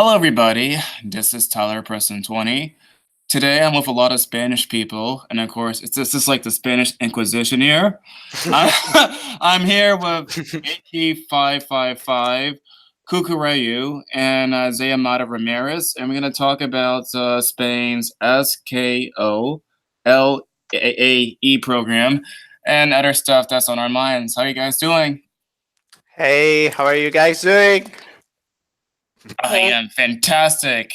Hello, everybody. This is Tyler, Preston 20. Today, I'm with a lot of Spanish people, and of course, this is like the Spanish Inquisition here. I'm here with AK555, Cucureu, and Zayamada Ramirez, and we're going to talk about Spain's SKOLAE program and other stuff that's on our minds. How are you guys doing? Hey, how are you guys doing? I Hey. am fantastic.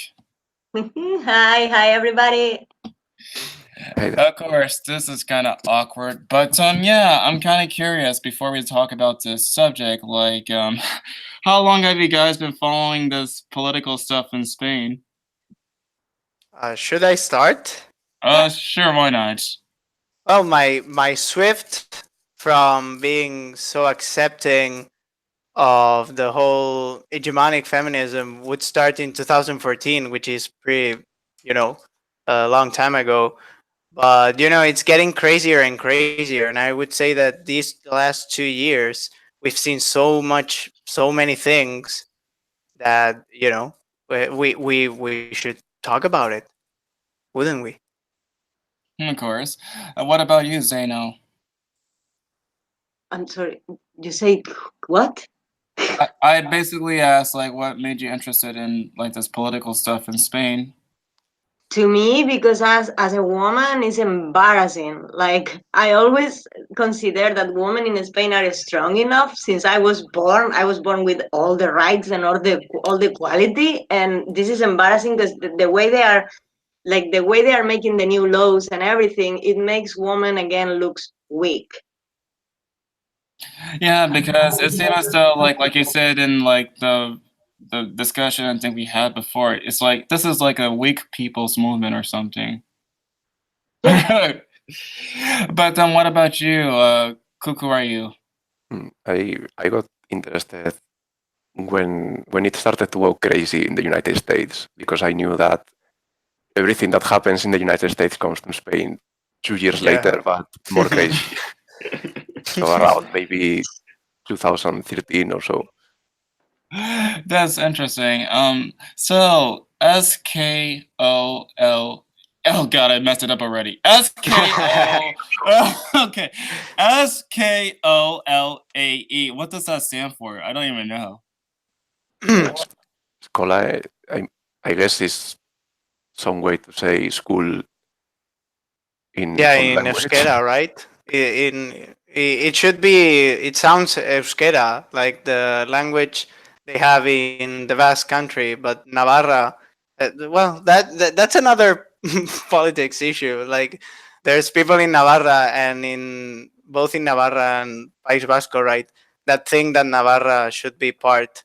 Hi, everybody. Of course, this is kind of awkward, but yeah, I'm kind of curious before we talk about this subject, like, how long have you guys been following this political stuff in Spain? Should I start? Sure, why not? Well, my swift from being so accepting of the whole hegemonic feminism would start in 2014, which is pretty, a long time ago. But it's getting crazier and crazier, and I would say that these last 2 years we've seen so many things that we should talk about it, wouldn't we? Of course. What about you, Zaino? I'm sorry. You say what? I basically asked, like, what made you interested in, like, this political stuff in Spain? To me, because as a woman, it's embarrassing. Like I always consider that women in Spain are strong enough. Since I was born with all the rights and all the equality, and this is embarrassing because the way they are, like the way they are making the new laws and everything, it makes women again looks weak. Yeah, because it seems as though, like you said in like the discussion I think we had before, it's like this is like a weak people's movement or something. Yeah. But what about you, Kuku? Are you? I got interested when it started to go crazy in the United States because I knew that everything that happens in the United States comes from Spain 2 years Yeah. later, but more crazy. So around maybe 2013 or so. That's interesting. So SKOL. Oh God, I messed it up already. SKO. Okay, SKOLAE. What does that stand for? I don't even know. SKOLAE, I guess is some way to say school in Yeah, some in language. Euskera, right? It should be. It sounds Euskera, like the language they have in the Basque Country, but Navarra. Well, that's another politics issue. Like, there's people in Navarra and in both in Navarra and País Vasco, right? That think that Navarra should be part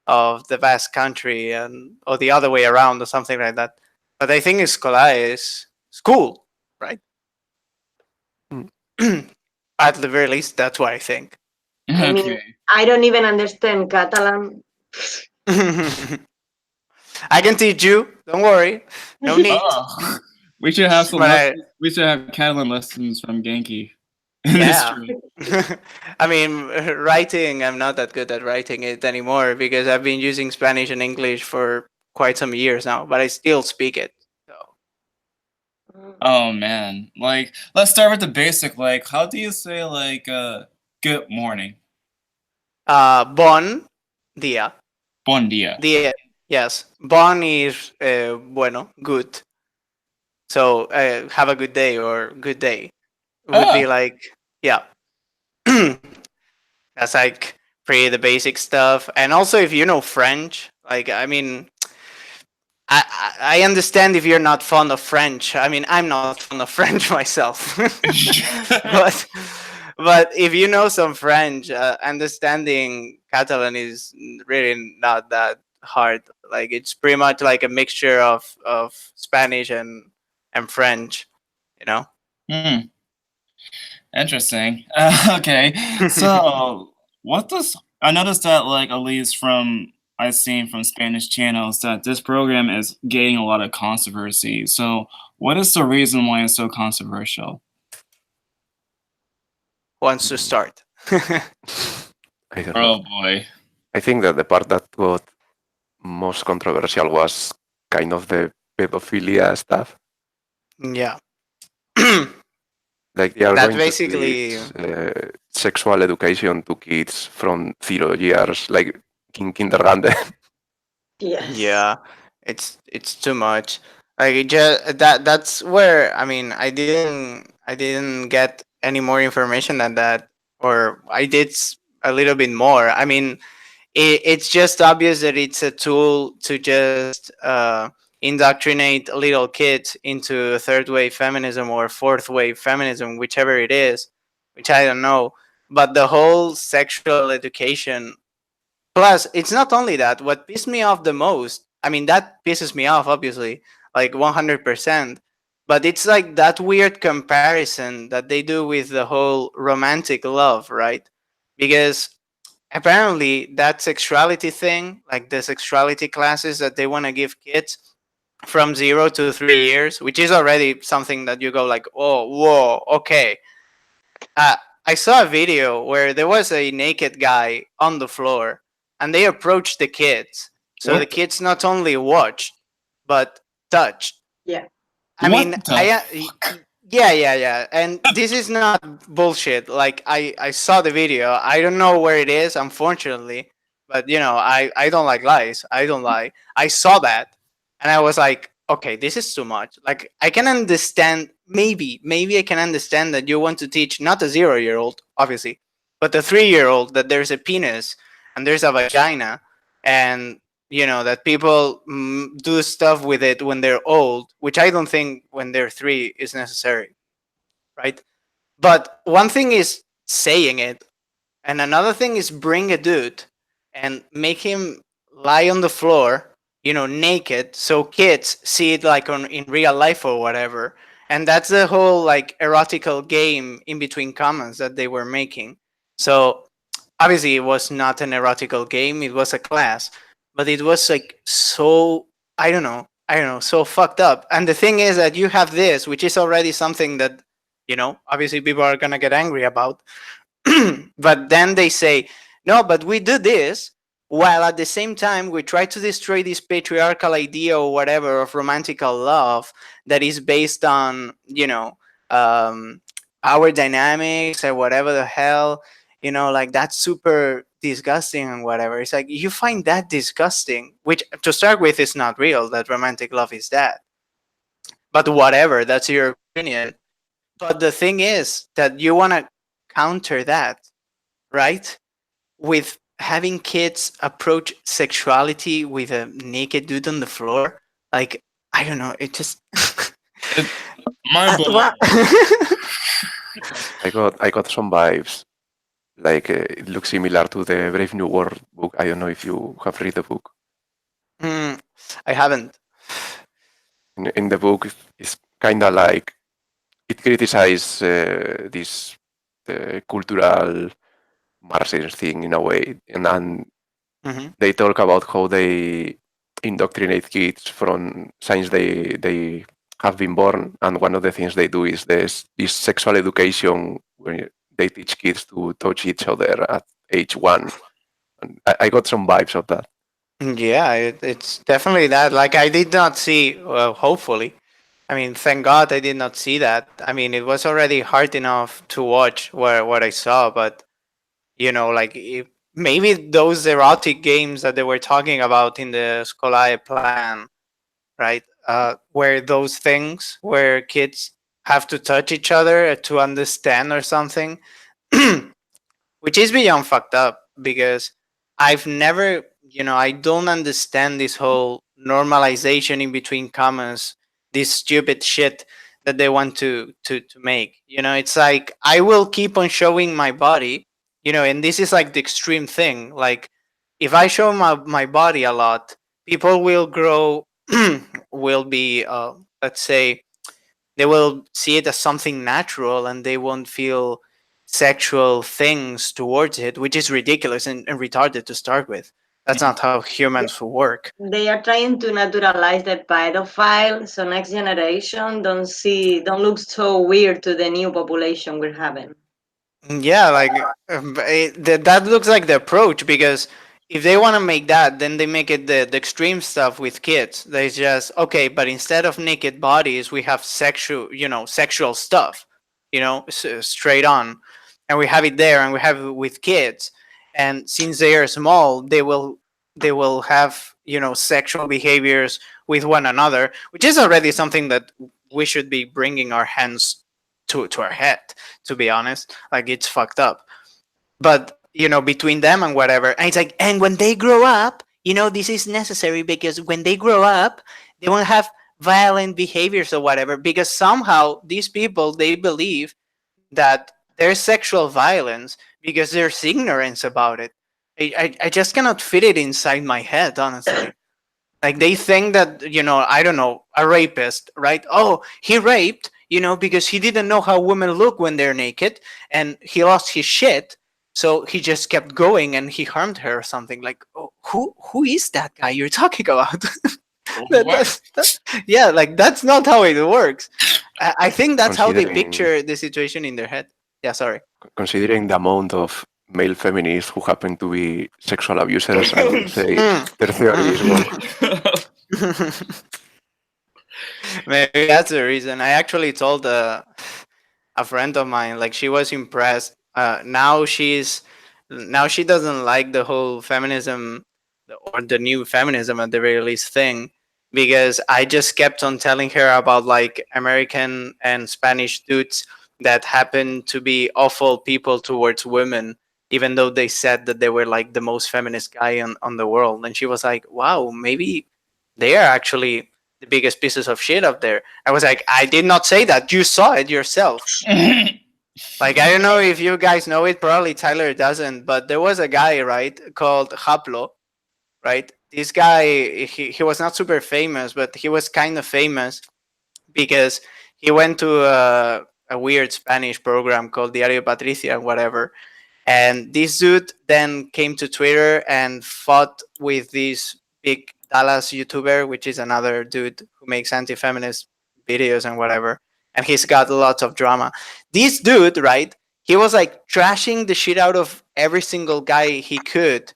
of the Basque Country, and or the other way around, or something like that. But I think Escolae is school, right? At the very least, that's what I think. I mean, Okay. I don't even understand Catalan. I can teach you. Don't worry. No need. Oh, we should have some But lessons. We should have Catalan lessons from Genki in this yeah. stream. I mean, writing, I'm not that good at writing it anymore because I've been using Spanish and English for quite some years now, but I still speak it. So, Oh man, like let's start with the basic. Like, how do you say like good morning? bon dia. Bon dia. Dia. Yes. Bon is bueno, good. So, have a good day or good day would be Oh, like, yeah. That's like pretty the basic stuff. And also, if you know French, like, I mean, I understand if you're not fond of French. I mean, I'm not fond of French myself, but if you know some French, understanding Catalan is really not that hard. Like, it's pretty much like a mixture of Spanish and French. You know. hmm. Interesting. Okay, so what does I noticed that like at least from I've seen from Spanish channels that this program is getting a lot of controversy. So what is the reason why it's so controversial? Wants to start. I don't know. Oh boy. I think that the part that got most controversial was kind of the pedophilia stuff. Yeah. Like they are That going to basically, teach sexual education to kids from 0 years, like in kindergarten. Yes. yeah, it's too much. Like it just that's where I mean I didn't get any more information than that, or I did a little bit more. I mean, it's just obvious that it's a tool to just indoctrinate little kids into third wave feminism or fourth wave feminism, whichever it is, which I don't know. But the whole sexual education, plus it's not only that. What pissed me off the most, I mean, that pisses me off, obviously, like 100%. But it's like that weird comparison that they do with the whole romantic love, right? Because apparently that sexuality thing, like the sexuality classes that they want to give kids from 0 to 3 years, which is already something that you go like, oh, whoa, okay. I saw a video where there was a naked guy on the floor, and they approached the kids. So the What? kids not only watched but touched. Yeah. I What mean, the? yeah. And this is not bullshit. Like I saw the video. I don't know where it is, unfortunately. But I don't like lies. I don't lie. I saw that, and I was like, okay, this is too much. Like I can understand. Maybe I can understand that you want to teach not a 0-year-old, obviously, but a 3-year-old that there's a penis and there's a vagina, and that people do stuff with it when they're old, which I don't think when they're 3 is necessary, right? But one thing is saying it, and another thing is bring a dude and make him lie on the floor, naked, so kids see it like in real life or whatever. And that's the whole like erotical game in between comments that they were making. So obviously it was not an erotical game, it was a class, but it was like so, I don't know, so fucked up. And the thing is that you have this, which is already something that obviously people are going to get angry about. But then they say, no, but we do this while at the same time we try to destroy this patriarchal idea or whatever of romantical love that is based on um, our dynamics or whatever the hell. Like that's super disgusting and whatever. It's like you find that disgusting, which to start with is not real, that romantic love is that. But whatever, that's your opinion. But the thing is that you want to counter that, right? With having kids approach sexuality with a naked dude on the floor. Like, I don't know, it just Mind blowing. What? I got some vibes. Like it looks similar to the Brave New World book. I don't know if you have read the book. I haven't. In the book, it's kind of like it criticizes this cultural Marxist thing in a way, and Mhm. they talk about how they indoctrinate kids from since they have been born, and one of the things they do is this sexual education where they teach kids to touch each other at age 1. And I got some vibes of that. Yeah, it's definitely that. Like, I did not see, well, hopefully. I mean, thank God I did not see that. I mean, it was already hard enough to watch what I saw, but, like, maybe those erotic games that they were talking about in the SKOLAE plan, right? Where those things where kids have to touch each other to understand or something, which is beyond fucked up because I've never, I don't understand this whole normalization in between commas, this stupid shit that they want to make. It's like I will keep on showing my body, and this is like the extreme thing. Like if I show my body a lot, people will grow, will be, let's say, they will see it as something natural and they won't feel sexual things towards it, which is ridiculous and retarded to start with. That's not how humans work. They are trying to naturalize the pedophile, so next generation don't look so weird to the new population we're having. Yeah, like that looks like the approach because if they want to make that, then they make it the extreme stuff with kids. They just okay, but instead of naked bodies, we have sexual stuff, straight on, and we have it there, and we have it with kids. And since they are small, they will have sexual behaviors with one another, which is already something that we should be bringing our hands to our head. To be honest, like it's fucked up. But between them and whatever, and it's like, and when they grow up, this is necessary because when they grow up, they won't have violent behaviors or whatever, because somehow these people, they believe that there's sexual violence because there's ignorance about it. I just cannot fit it inside my head, honestly. Like they think that I don't know, a rapist, right? Oh, he raped because he didn't know how women look when they're naked, and he lost his shit, so he just kept going and he harmed her or something. Like, oh, who is that guy you're talking about? Yeah, like that's not how it works. I think that's how they picture the situation in their head. Yeah, sorry. Considering the amount of male feminists who happen to be sexual abusers, I would say their theory is wrong. Maybe that's the reason. I actually told a friend of mine, like she was impressed. Now she doesn't like the whole feminism or the new feminism at the very least thing, because I just kept on telling her about like American and Spanish dudes that happen to be awful people towards women, even though they said that they were like the most feminist guy on the world. And she was like, wow, maybe they are actually the biggest pieces of shit up there. I was like, I did not say that. You saw it yourself. Like, I don't know if you guys know it. Probably Tyler doesn't. But there was a guy, right, called Haplo, right? This guy, he was not super famous, but he was kind of famous because he went to a weird Spanish program called Diario Patricia and whatever. And this dude then came to Twitter and fought with this big Dallas YouTuber, which is another dude who makes anti-feminist videos and whatever. And he's got lots of drama. This dude, right? He was like trashing the shit out of every single guy he could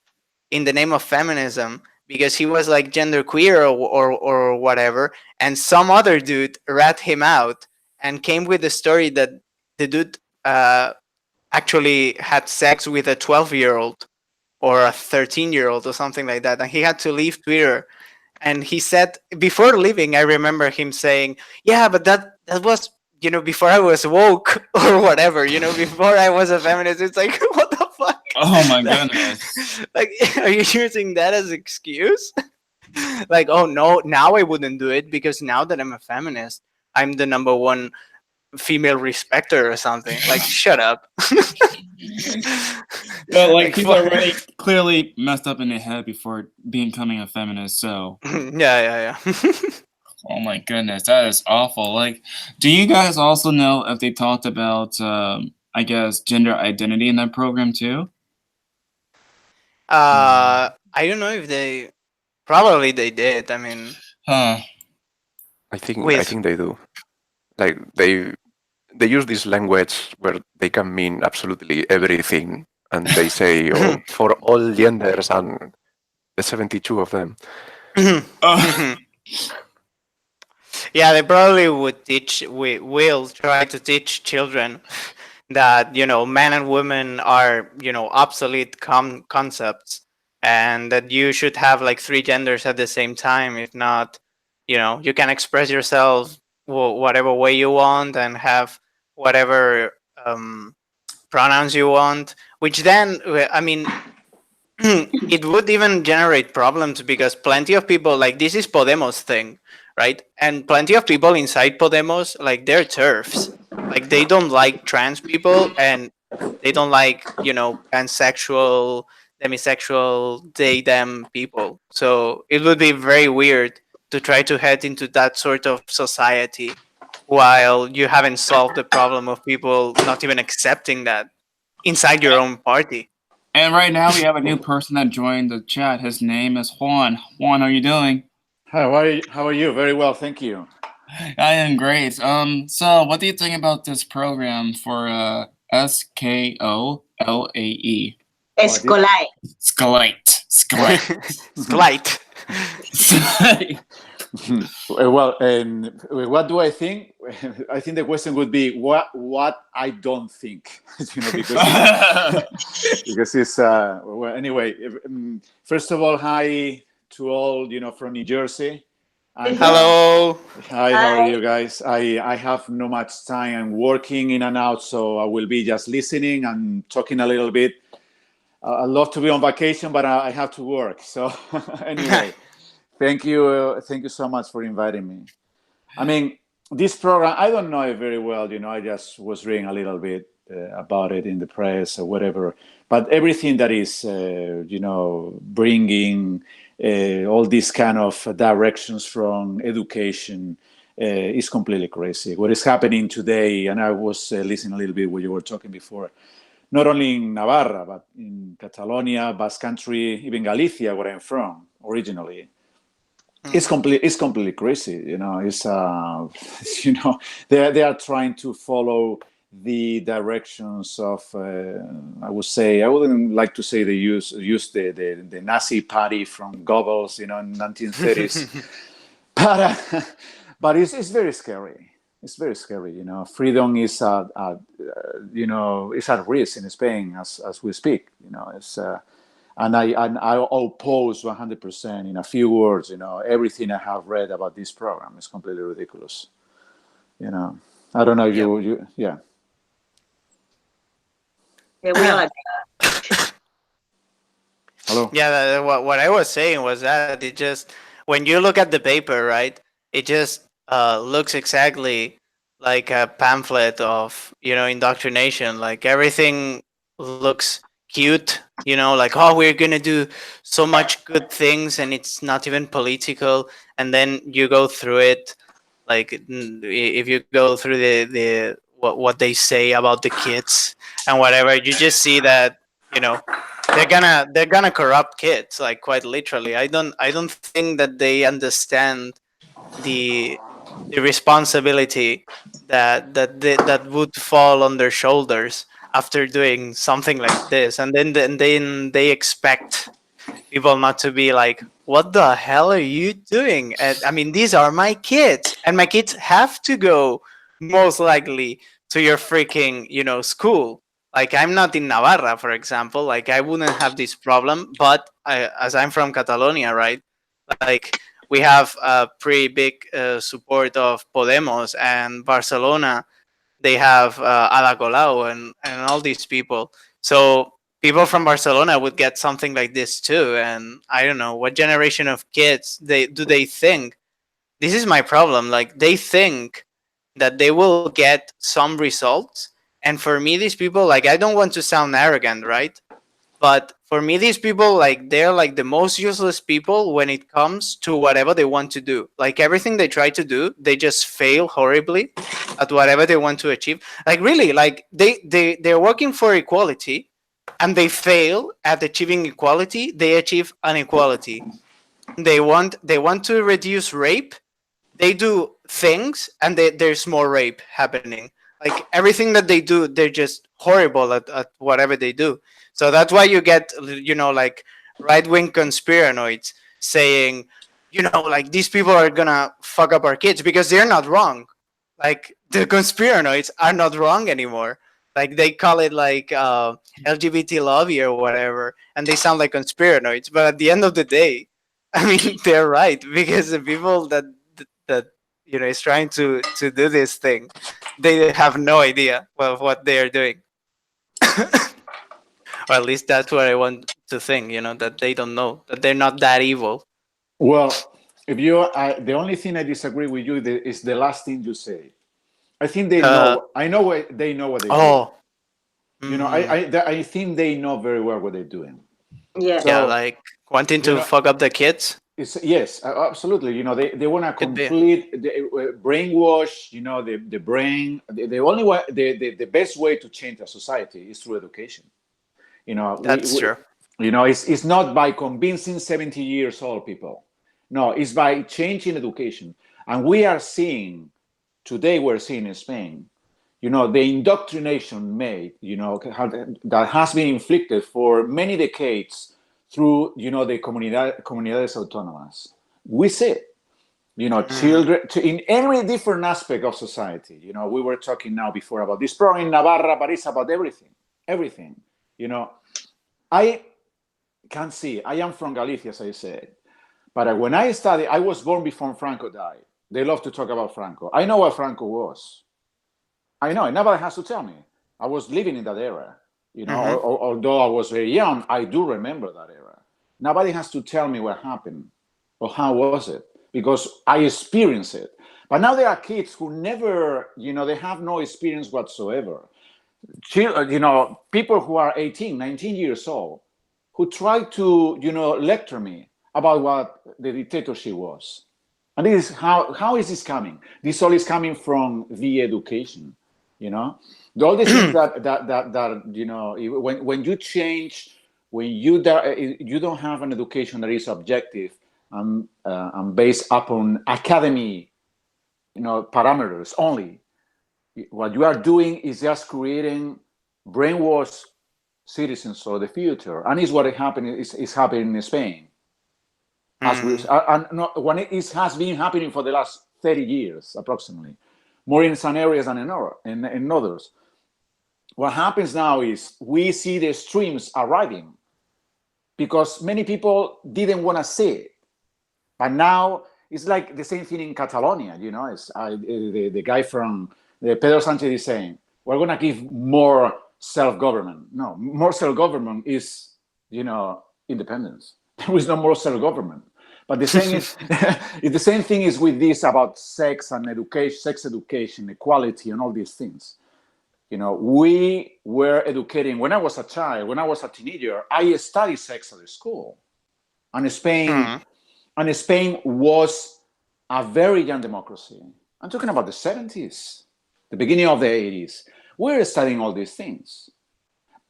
in the name of feminism because he was like genderqueer or whatever. And some other dude rat him out and came with the story that the dude actually had sex with a 12-year-old or a 13-year-old or something like that, and he had to leave Twitter. And he said before leaving, I remember him saying, yeah, but that was before I was woke or whatever, before I was a feminist. It's like, what the fuck? Oh my goodness. Like, are you using that as an excuse? Like, oh no, now I wouldn't do it because now that I'm a feminist, I'm the number one female respecter or something. Like, shut up. But like people are really clearly messed up in their head before becoming a feminist. So yeah. oh my goodness, that is awful. Like, do you guys also know if they talked about I guess gender identity in that program too? I don't know if they probably they did. I mean, Huh. I think they do. Like they use this language where they can mean absolutely everything, and they say, "Oh, for all genders," and the 72 of them. Yeah, they probably would teach. We will try to teach children that men and women are obsolete concepts, and that you should have like 3 genders at the same time. If not, you can express yourself whatever way you want and have whatever pronouns you want. Which then, I mean, it would even generate problems because plenty of people, like, this is Podemos thing, right? And plenty of people inside Podemos, like, they're TERFs. Like, they don't like trans people, and they don't like pansexual, demisexual, they them people. So it would be very weird to try to head into that sort of society while you haven't solved the problem of people not even accepting that inside your own party. And right now we have a new person that joined the chat. His name is Juan. Juan, how are you doing? Hi, how are you? Very well, thank you. I am great. So what do you think about this program for SKOLAE? SKOLAE. SKOLAE. Slight. Well, what do I think? I think the question would be what I don't think, because it's well. Anyway, first of all, hi to all from New Jersey. And, Hello. hi, how are you guys? I have no much time. I'm working in and out, so I will be just listening and talking a little bit. I love to be on vacation, but I have to work. So anyway. Thank you so much for inviting me. I mean, this program, I don't know it very well, I just was reading a little bit about it in the press or whatever, but everything that is, bringing all these kind of directions from education is completely crazy. What is happening today, and I was listening a little bit what you were talking before, not only in Navarra, but in Catalonia, Basque Country, even Galicia, where I'm from originally. It's completely crazy, It's they are trying to follow the directions of I wouldn't like to say they use the Nazi party from Goebbels, in 1930s, but it's very scary. It's very scary, Freedom is it's at risk in Spain as we speak, It's. And I oppose 100% in a few words, everything I have read about this program is completely ridiculous. I don't know if you yeah. Yeah, we are. Hello? Yeah, what I was saying was that it just, when you look at the paper, right, it just looks exactly like a pamphlet of, indoctrination. Like everything looks cute, like, oh, we're going to do so much good things and it's not even political. And then you go through it, like if you go through the what they say about the kids and whatever, you just see that, they're gonna corrupt kids, like quite literally. I don't think that they understand the responsibility that would fall on their shoulders after doing something like this, and then they expect people not to be like, what the hell are you doing? And I mean, these are my kids, and my kids have to go most likely to your freaking school. Like, I'm not in Navarra, for example, like I wouldn't have this problem, but as I'm from Catalonia, right, like we have a pretty big support of Podemos, and Barcelona, they have Ada Colau and all these people. So people from Barcelona would get something like this too. And I don't know what generation of kids they think. This is my problem. Like, they think that they will get some results. And for me, these people, like, I don't want to sound arrogant, right? But for me, these people, like, they're like the most useless people when it comes to whatever they want to do. Like, everything they try to do, they just fail horribly at whatever they want to achieve. Like, really, like they're working for equality and they fail at achieving equality. They achieve inequality. They want to reduce rape. They do things and there's more rape happening. Like, everything that they do, they're just horrible at whatever they do. So that's why you get, like, right-wing conspiranoids saying, like, these people are gonna fuck up our kids, because they're not wrong. Like, the conspiranoids are not wrong anymore. Like, they call it like LGBT lobby or whatever, and they sound like conspiranoids. But at the end of the day, I mean, they're right, because the people that is trying to do this thing, they have no idea of what they are doing. Or at least that's what I want to think, that they don't know, that they're not that evil. Well, if the only thing I disagree with you is the last thing you say. I think they know. I know they know what they're doing. I think they know very well what they're doing. Yeah. So, like, wanting to fuck up the kids. Yes, absolutely. They want to complete brainwash. The brain. The only way, the best way to change a society is through education. That's true. It's not by convincing 70 years old people. No, it's by changing education. And we're seeing in Spain, the indoctrination made, that has been inflicted for many decades through, the comunidades autónomas. We see it. Children in every different aspect of society. We were talking now before about this problem in Navarra, but it's about everything. I can see, I am from Galicia, as I said, but when I studied, I was born before Franco died. They love to talk about Franco. I know what Franco was. I know, nobody has to tell me. I was living in that era. Although I was very young, I do remember that era. Nobody has to tell me what happened or how was it, because I experienced it. But now there are kids who never, they have no experience whatsoever. People who are 18, 19 years old, who try to, lecture me about what the dictatorship was. And this is how is this coming? This all is coming from the education, all the things that when you change, when you don't have an education that is objective and based upon academy, parameters only, what you are doing is just creating brainwashed citizens for the future, and is what is happening in Spain. When it has been happening for the last 30 years, approximately, more in some areas than in others. What happens now is we see the streams arriving because many people didn't want to see it. But now it's like the same thing in Catalonia, the guy from Pedro Sanchez is saying, we're going to give more self-government. No, more self-government is, independence. There is no more self-government. But the same is, the same thing is with this about sex and education, sex education, equality, and all these things. We were educating. When I was a child, when I was a teenager, I studied sex at the school, and Spain was a very young democracy. I'm talking about the 70s, the beginning of the 80s. We're studying all these things,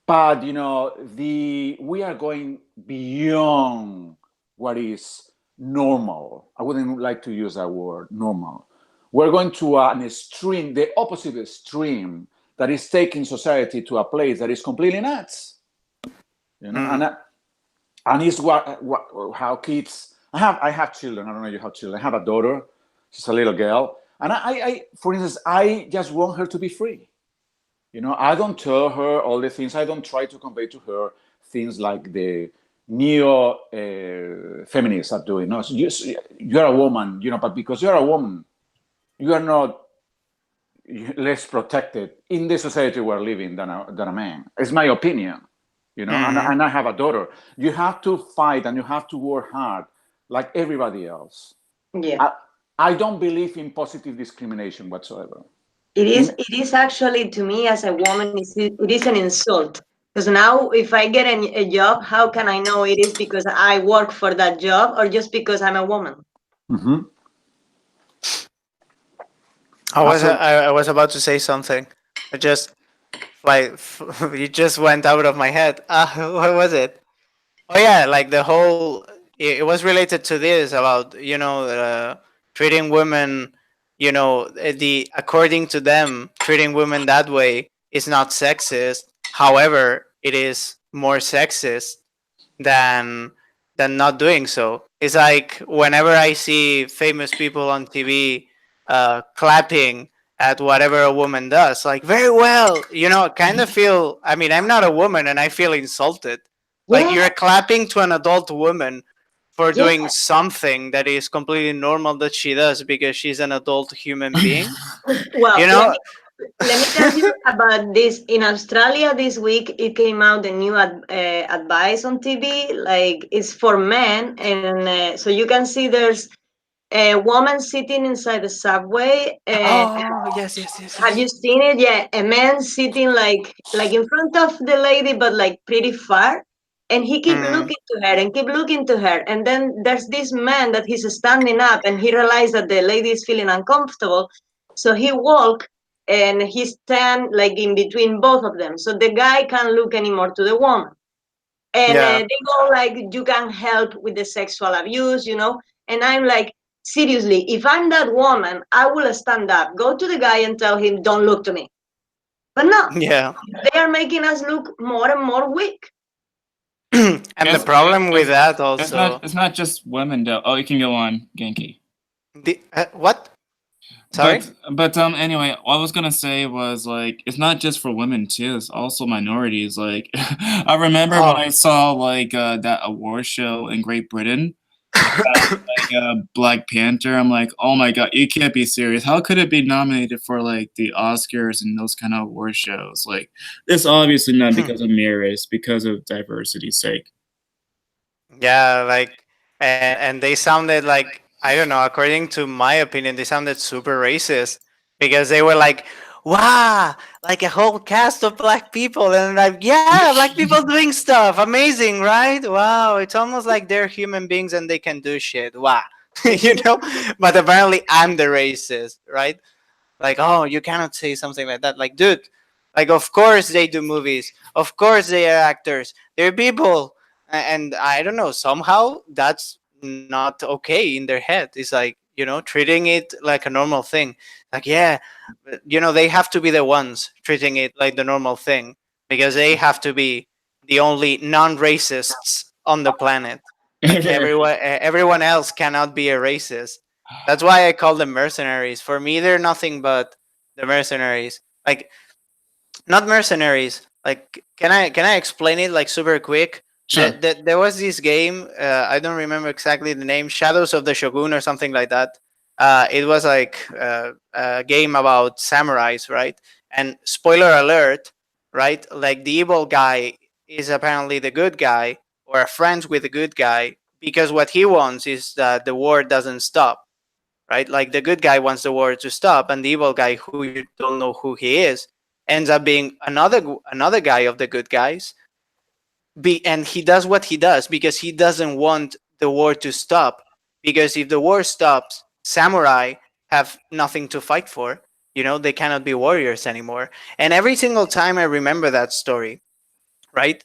but we are going beyond what is normal. I wouldn't like to use that word, normal. We're going to an extreme, the opposite extreme, that is taking society to a place that is completely nuts. And it's how kids. I have children. I don't know if you have children. I have a daughter. She's a little girl, and I for instance, I just want her to be free. I don't tell her all the things. I don't try to convey to her things like the neo-feminists are doing. No, you're a woman, but because you're a woman, you are not less protected in the society we're living than a man. It's my opinion, and I have a daughter. You have to fight and you have to work hard like everybody else. Yeah. I don't believe in positive discrimination whatsoever. It is actually, to me as a woman, it is an insult. Because now if I get a job, how can I know it is because I work for that job or just because I'm a woman? I was about to say something. I just it just went out of my head. What was it? Oh yeah, like the whole. It was related to this about treating women. According to them, treating women that way is not sexist. However, it is more sexist than not doing so. It's like whenever I see famous people on TV clapping at whatever a woman does, like very well, kind of feel. I mean, I'm not a woman, and I feel insulted. Like you're clapping to an adult woman for doing something that is completely normal that she does because she's an adult human being. Well, let me tell you about this. In Australia this week, it came out a new advice on TV. Like it's for men, and so you can see there's a woman sitting inside the subway. Yes. Have you seen it? Yeah, a man sitting like in front of the lady, but like pretty far. And he keep looking to her and keep looking to her. And then there's this man that he's standing up and he realized that the lady is feeling uncomfortable. So he walk and he stand like in between both of them. So the guy can't look anymore to the woman. And they go like, you can help with the sexual abuse, And I'm like, seriously, if I'm that woman, I will stand up, go to the guy and tell him, don't look to me. But no, Yeah. they are making us look more and more weak. And the It's, problem with that it's also, not just women though. Oh, you can go on, Genki. what? Sorry? But anyway, what I was gonna say was like it's not just for women too, it's also minorities. Like I remember when Oh. I saw like that award show in Great Britain about like Black Panther, I'm like, oh my god, you can't be serious. How could it be nominated for like the Oscars and those kind of award shows? Like it's obviously not because of merit, it's because of diversity's sake. Yeah, like, and they sounded like, I don't know, according to my opinion, they sounded super racist because they were like, wow, like a whole cast of black people. And like, yeah, black people doing stuff. Amazing, right? Wow. It's almost like they're human beings and they can do shit. Wow. You know? But apparently I'm the racist, right? Like, oh, you cannot say something like that. Like, dude, like, of course they do movies. Of course they are actors. They're people. And I don't know, somehow that's not okay in their head. It's like, treating it like a normal thing. Like, yeah, they have to be the ones treating it like the normal thing because they have to be the only non-racists on the planet. Like everyone else cannot be a racist. That's why I call them mercenaries. For me, they're nothing but the mercenaries. Like, not mercenaries. Like, can I explain it like super quick? Sure. There was this game. I don't remember exactly the name. Shadows of the Shogun or something like that. It was like a game about samurais, right? And spoiler alert, right? Like the evil guy is apparently the good guy or friends with the good guy because what he wants is that the war doesn't stop, right? Like the good guy wants the war to stop, and the evil guy, who you don't know who he is, ends up being another guy of the good guys. And he does what he does because he doesn't want the war to stop. Because if the war stops, samurai have nothing to fight for. They cannot be warriors anymore. And every single time I remember that story, right?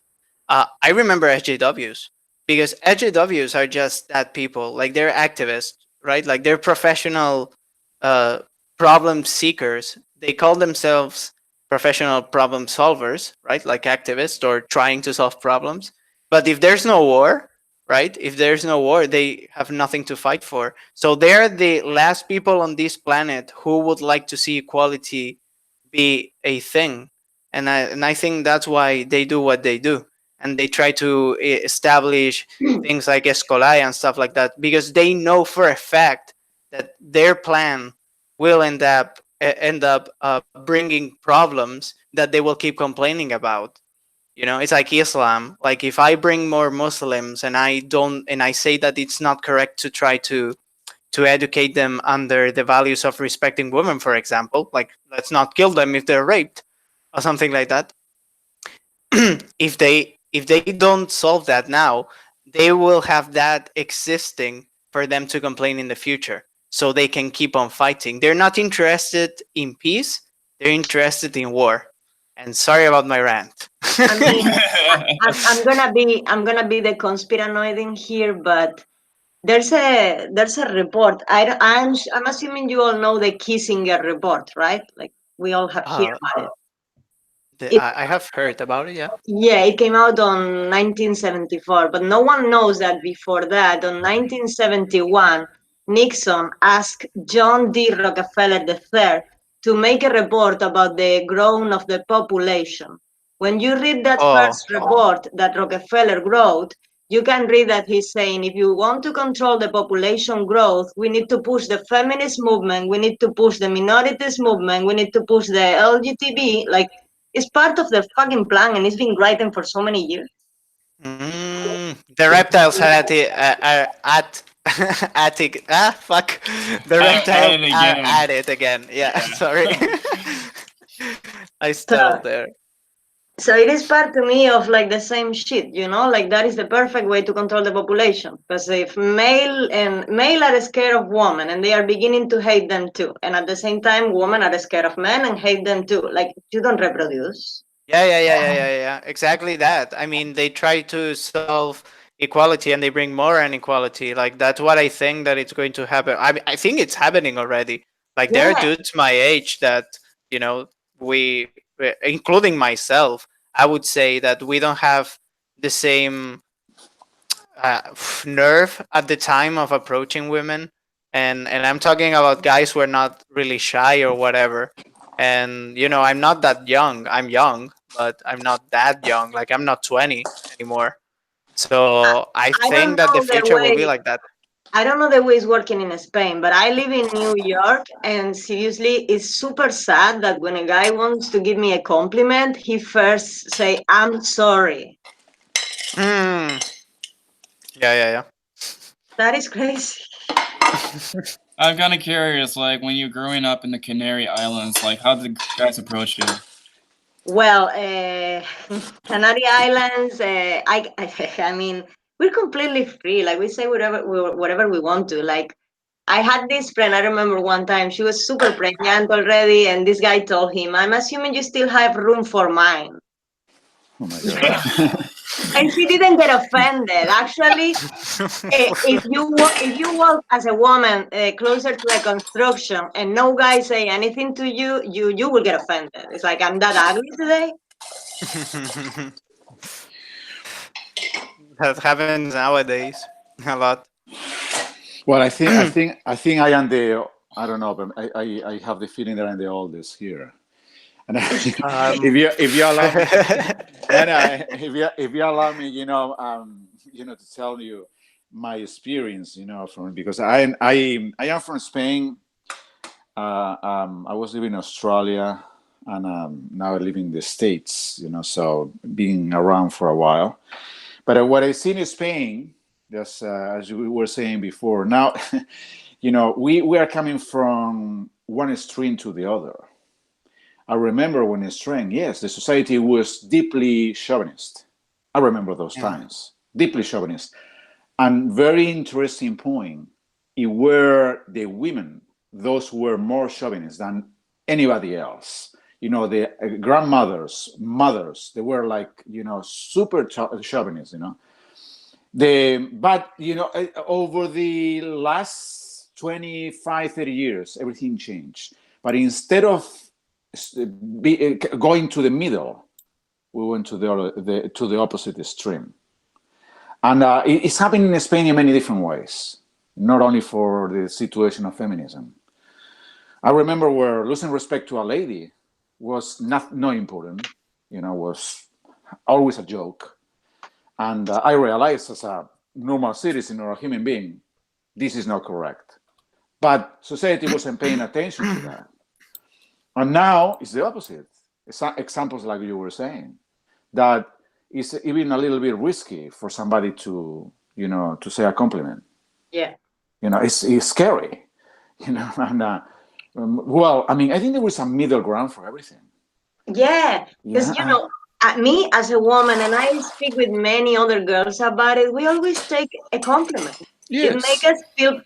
I remember SJWs because SJWs are just that people. Like they're activists, right? Like they're professional uh, problem seekers. They call themselves professional problem solvers, right? Like activists or trying to solve problems. But if there's no war, right? If there's no war, they have nothing to fight for. So they're the last people on this planet who would like to see equality be a thing, and I think that's why they do what they do, and they try to establish things like SKOLAE and stuff like that because they know for a fact that their plan will end up bringing problems that they will keep complaining about. It's like Islam. Like if I bring more Muslims and I say that it's not correct to try to educate them under the values of respecting women, for example, like let's not kill them if they're raped or something like that. If they don't solve that now, they will have that existing for them to complain in the future, so they can keep on fighting. They're not interested in peace; they're interested in war. And sorry about my rant. I mean, I'm gonna be the conspiranoid in here, but there's a report. I'm assuming you all know the Kissinger report, right? Like we all have heard uh, about it. It I have heard about it. Yeah. Yeah, it came out on 1974, but no one knows that before that, on 1971, Nixon asked John D. Rockefeller III to make a report about the growth of the population. When you read that Oh. first report that Rockefeller wrote, you can read that he's saying if you want to control the population growth, we need to push the feminist movement, we need to push the minorities movement, we need to push the LGBT, like it's part of the fucking plan, and it's been written for so many years. The reptiles are at attic. Fuck. The reptiles At it are again. at it again. Yeah. Sorry. I stuttered there. So it is part to me of like the same shit, like that is the perfect way to control the population. Because if male are scared of women and they are beginning to hate them too, and at the same time women are scared of men and hate them too, like you don't reproduce. Yeah. Exactly that. I mean, they try to solve equality and they bring more inequality. Like that's what I think that it's going to happen. I think it's happening already. Like there are Yeah. dudes my age that you know we including myself, I would say that we don't have the same nerve at the time of approaching women, and I'm talking about guys who are not really shy or whatever. And I'm not that young. I'm young, but I'm not that young. Like, I'm not 20 anymore. So I I don't think that the know the future will be way. like that. I don't know the way it's working in Spain, but I live in New York, and seriously, it's super sad that when a guy wants to give me a compliment, he first say, "I'm sorry." Hmm. Yeah. That is crazy. I'm kind of curious, like when you're growing up in the Canary Islands, like how did guys approach you? Well, Canary Islands, I mean, we're completely free. Like we say whatever we want to. Like I had this friend. I remember one time she was super pregnant already, and this guy told him, "I'm assuming you still have room for mine." Oh my god. And she didn't get offended. Actually, if you walk as a woman closer to a construction and no guy say anything to you, you will get offended. It's like, I'm that ugly today. That happens nowadays a lot. Well, I think I am the. I don't know, but I have the feeling that I'm the oldest here. And if you allow me, if you allow me, to tell you my experience, from because I am from Spain. I was living in Australia, and now I live in the States. So being around for a while. But what I see in Spain, just as we were saying before, now, we are coming from one extreme to the other. I remember when in Strength, yes, the society was deeply chauvinist. I remember those times, deeply chauvinist. And very interesting point, it were the women, those who were more chauvinist than anybody else. The grandmothers, mothers, they were like, super chauvinist, But, over the last 25, 30 years, everything changed. But instead of going to the middle, we went to the opposite extreme, and it's happening in Spain in many different ways. Not only for the situation of feminism. I remember where losing respect to a lady was not important. Was always a joke, and I realized as a normal citizen or a human being, this is not correct. But society wasn't paying attention to that. And now it's the opposite. Examples like you were saying, that it's even a little bit risky for somebody to say a compliment. Yeah. It's scary. And well, I mean, I think there is a middle ground for everything. Yeah, because me as a woman, and I speak with many other girls about it, we always take a compliment. It Yes. makes us feel,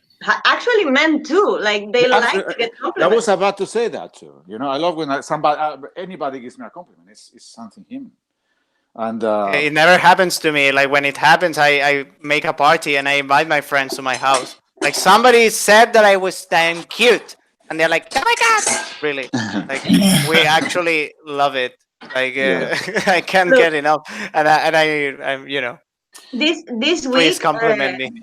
actually men too, like they like to get I compliments. was about to say that too. I love when anybody gives me a compliment. It's something human. And It never happens to me. Like, when it happens, I make a party and I invite my friends to my house. Like, somebody said that I was damn cute, and they're like, "Oh my god!" Really? Like, we actually love it. Like, Yeah. I can't Look, get enough. And I'm this please week, compliment me.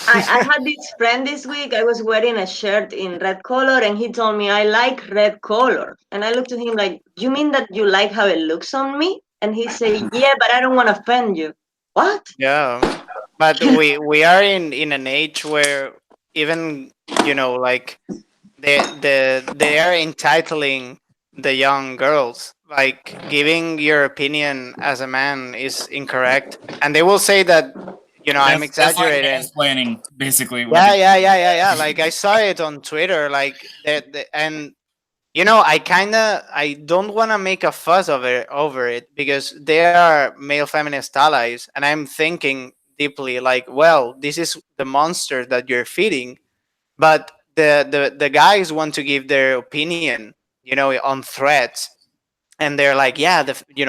I had this friend this week. I was wearing a shirt in red color, and he told me I like red color. And I looked at him like, "You mean that you like how it looks on me?" And he said, "Yeah, but I don't want to offend you." What? Yeah, but we are in an age where even like they are entitling the young girls. Like, giving your opinion as a man is incorrect, and they will say that I'm That's like exaggerating. mansplaining, basically. Yeah. Like, I saw it on Twitter. Like, and I don't want to make a fuss over it because they are male feminist allies, and I'm thinking deeply, like, well, this is the monster that you're feeding. But the guys want to give their opinion, on threats, and they're like, yeah,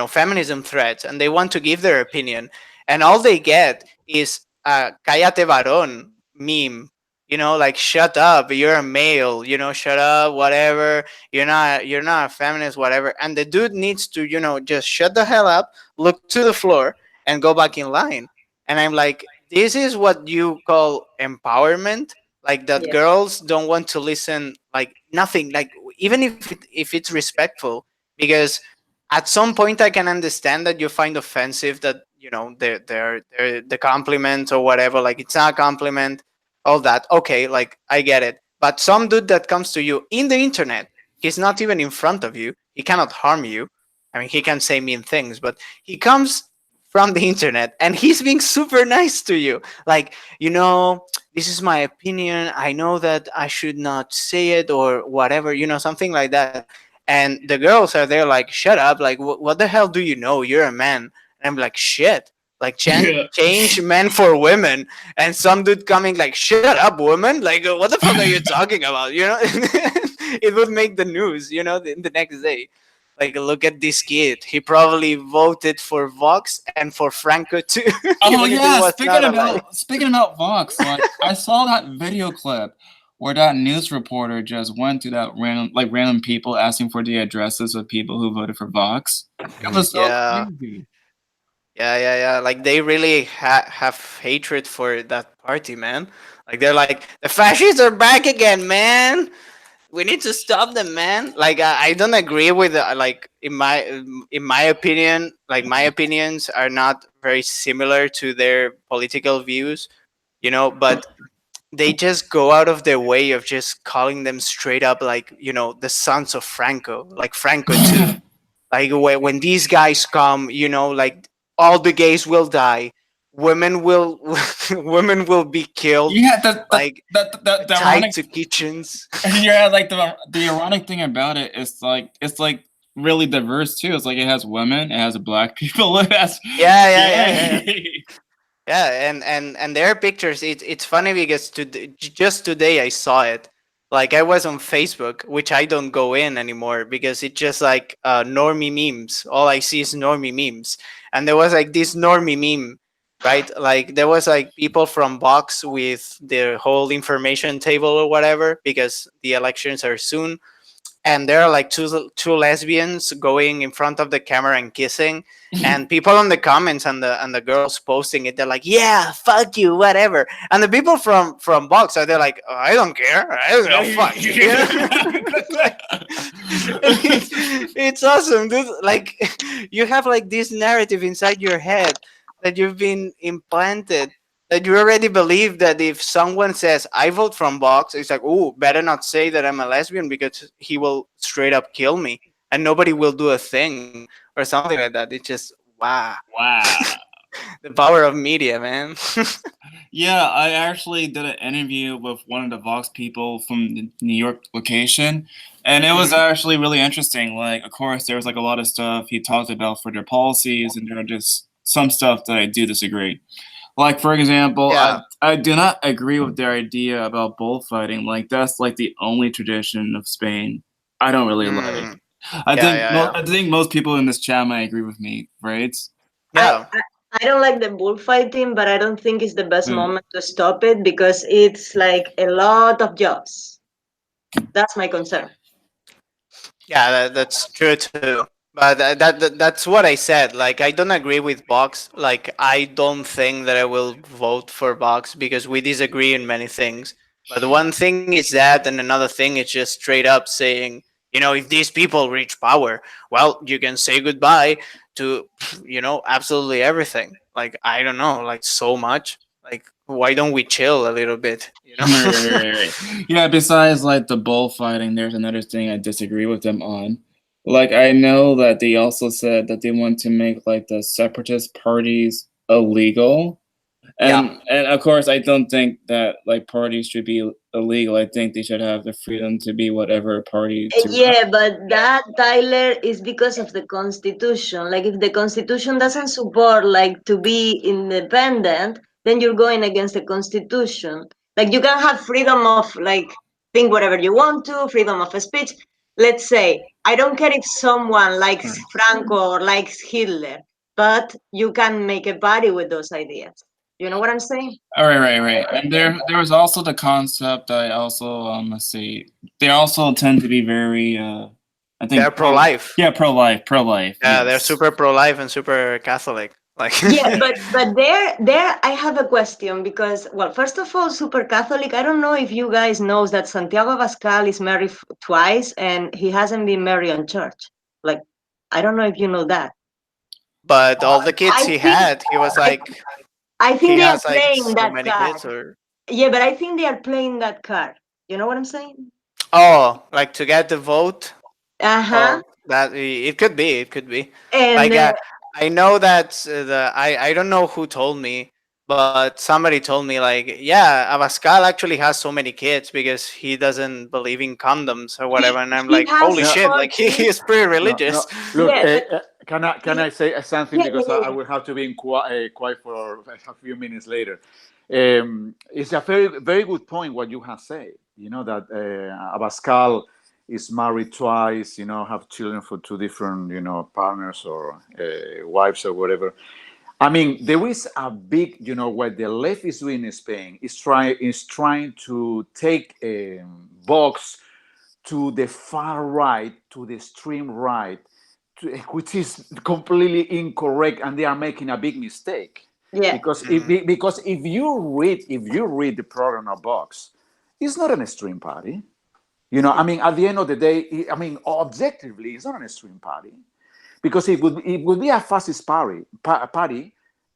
feminism threats, and they want to give their opinion, and all they get is a "cállate varón" meme, like shut up, you're a male, shut up, whatever, you're not a feminist, whatever. And the dude needs to, just shut the hell up, look to the floor, and go back in line. And I'm like, this is what you call empowerment? Like that Yeah. girls don't want to listen, like nothing, like even if it's respectful. Because at some point I can understand that you find offensive that, they're the compliment or whatever, like it's not a compliment, all that. Okay, like I get it. But some dude that comes to you in the internet, he's not even in front of you. He cannot harm you. I mean, he can say mean things, but he comes from the internet and he's being super nice to you. Like, this is my opinion. I know that I should not say it or whatever, something like that. And the girls are there like, shut up. Like, what the hell do you know? You're a man. And I'm like, shit. Like, Yeah. change men for women. And some dude coming like, shut up, woman. Like, what the fuck are you talking about? It would make the news, the next day. Like, look at this kid. He probably voted for Vox and for Franco too, Oh even if it yeah, was not a lie. speaking about Vox, like I saw that video clip where that news reporter just went to that random people asking for the addresses of people who voted for Vox. It was so Yeah, crazy. yeah. Like, they really have hatred for that party, man. Like, they're like, the fascists are back again, man. We need to stop them, man. Like, I don't agree with like, in my opinion, like, my opinions are not very similar to their political views, but they just go out of their way of just calling them straight up, like, the sons of Franco, like Franco too. Like, when these guys come, like, all the gays will die, women will women will be killed, Yeah, like, the tied ironic to kitchens. yeah, like the ironic thing about it is like it's like really diverse too. It's like it has women, it has black people, it has Yeah. gay. Yeah, and their pictures. It's funny because just today I saw it. Like, I was on Facebook, which I don't go in anymore because it's just like normie memes. All I see is normie memes, and there was like this normie meme, right? Like, there was like people from Vox with their whole information table or whatever, because the elections are soon, and there are like two lesbians going in front of the camera and kissing, and people on the comments and the girls posting it, they're like, yeah, fuck you, whatever. And the people from Vox are there like, oh, I don't care, I don't know, fuck you. Like, it's awesome, dude. Like, you have like this narrative inside your head that you've been implanted, that you already believe that if someone says I vote from Vox, it's like, oh, better not say that I'm a lesbian because he will straight up kill me and nobody will do a thing or something like that. It's just, wow, Wow. the power of media, man. Yeah, I actually did an interview with one of the Vox people from the New York location, and it was Mhm. actually really interesting. Like, of course, there was like a lot of stuff he talked about for their policies, and there are just some stuff that I do disagree. Like, for example, Yeah. I do not agree with their idea about bullfighting. Like, that's like the only tradition of Spain I don't really like. Mm. Yeah. I think most people in this chat might agree with me, right? I, Yeah. I I don't like the bullfighting, but I don't think it's the best Mm. moment to stop it because it's like a lot of jobs. That's my concern. Yeah, that's true too. But that's what I said. Like, I don't agree with Vox. Like, I don't think that I will vote for Vox because we disagree in many things. But one thing is that, and another thing is just straight up saying, if these people reach power, well, you can say goodbye to, absolutely everything. Like, I don't know, like, so much. Like, why don't we chill a little bit? Right. Yeah, besides like the bullfighting, there's another thing I disagree with them on. Like, I know that they also said that they want to make like the separatist parties illegal. Yeah. And of course I don't think that like parties should be illegal. I think they should have the freedom to be whatever party to. Yeah, but that, Tyler, is because of the constitution. Like, if the constitution doesn't support like to be independent, then you're going against the constitution. Like, you can have freedom of like think whatever you want to, freedom of speech. Let's say I don't care if someone likes Franco or likes Hitler, but you can make a party with those ideas. You know what I'm saying? All right, right. And there was also the concept. I also let's see. They also tend to be very I think They're pro-life. Yeah, pro-life. Yeah, they're Yes. super pro-life and super Catholic. Like Yeah, but there I have a question because, well, first of all, super Catholic. I don't know if you guys knows that Santiago Abascal is married twice and he hasn't been married on church. Like, I don't know if you know that. but all the kids I he think had, he was I, like, I he think they are has like playing so that many card. kids, or Yeah, but I think they are playing that card. You know what I'm saying? oh, like to get the vote. Uh-huh. Oh, that it could be. It could be. And Like I know that I don't know who told me, but somebody told me like, yeah, Abascal actually has so many kids because he doesn't believe in condoms or whatever. And I'm he like, has holy No, shit! Like he 14. is pretty no, religious. no. Look, Yeah, but can I say something yeah, because yeah, I will have to be quiet for a few minutes later. It's a very good point what you have said. You know that Abascal is married twice. You know, have children for two different partners or wives or whatever. I mean, there is a big, what the left is doing in Spain is trying to take Vox to the far right, to the extreme right, which is completely incorrect, and they are making a big mistake. yeah. Because if you read the program of Vox, it's not an extreme party. I mean, at the end of the day, I mean, objectively, it's not an extreme party because it would be a fascist party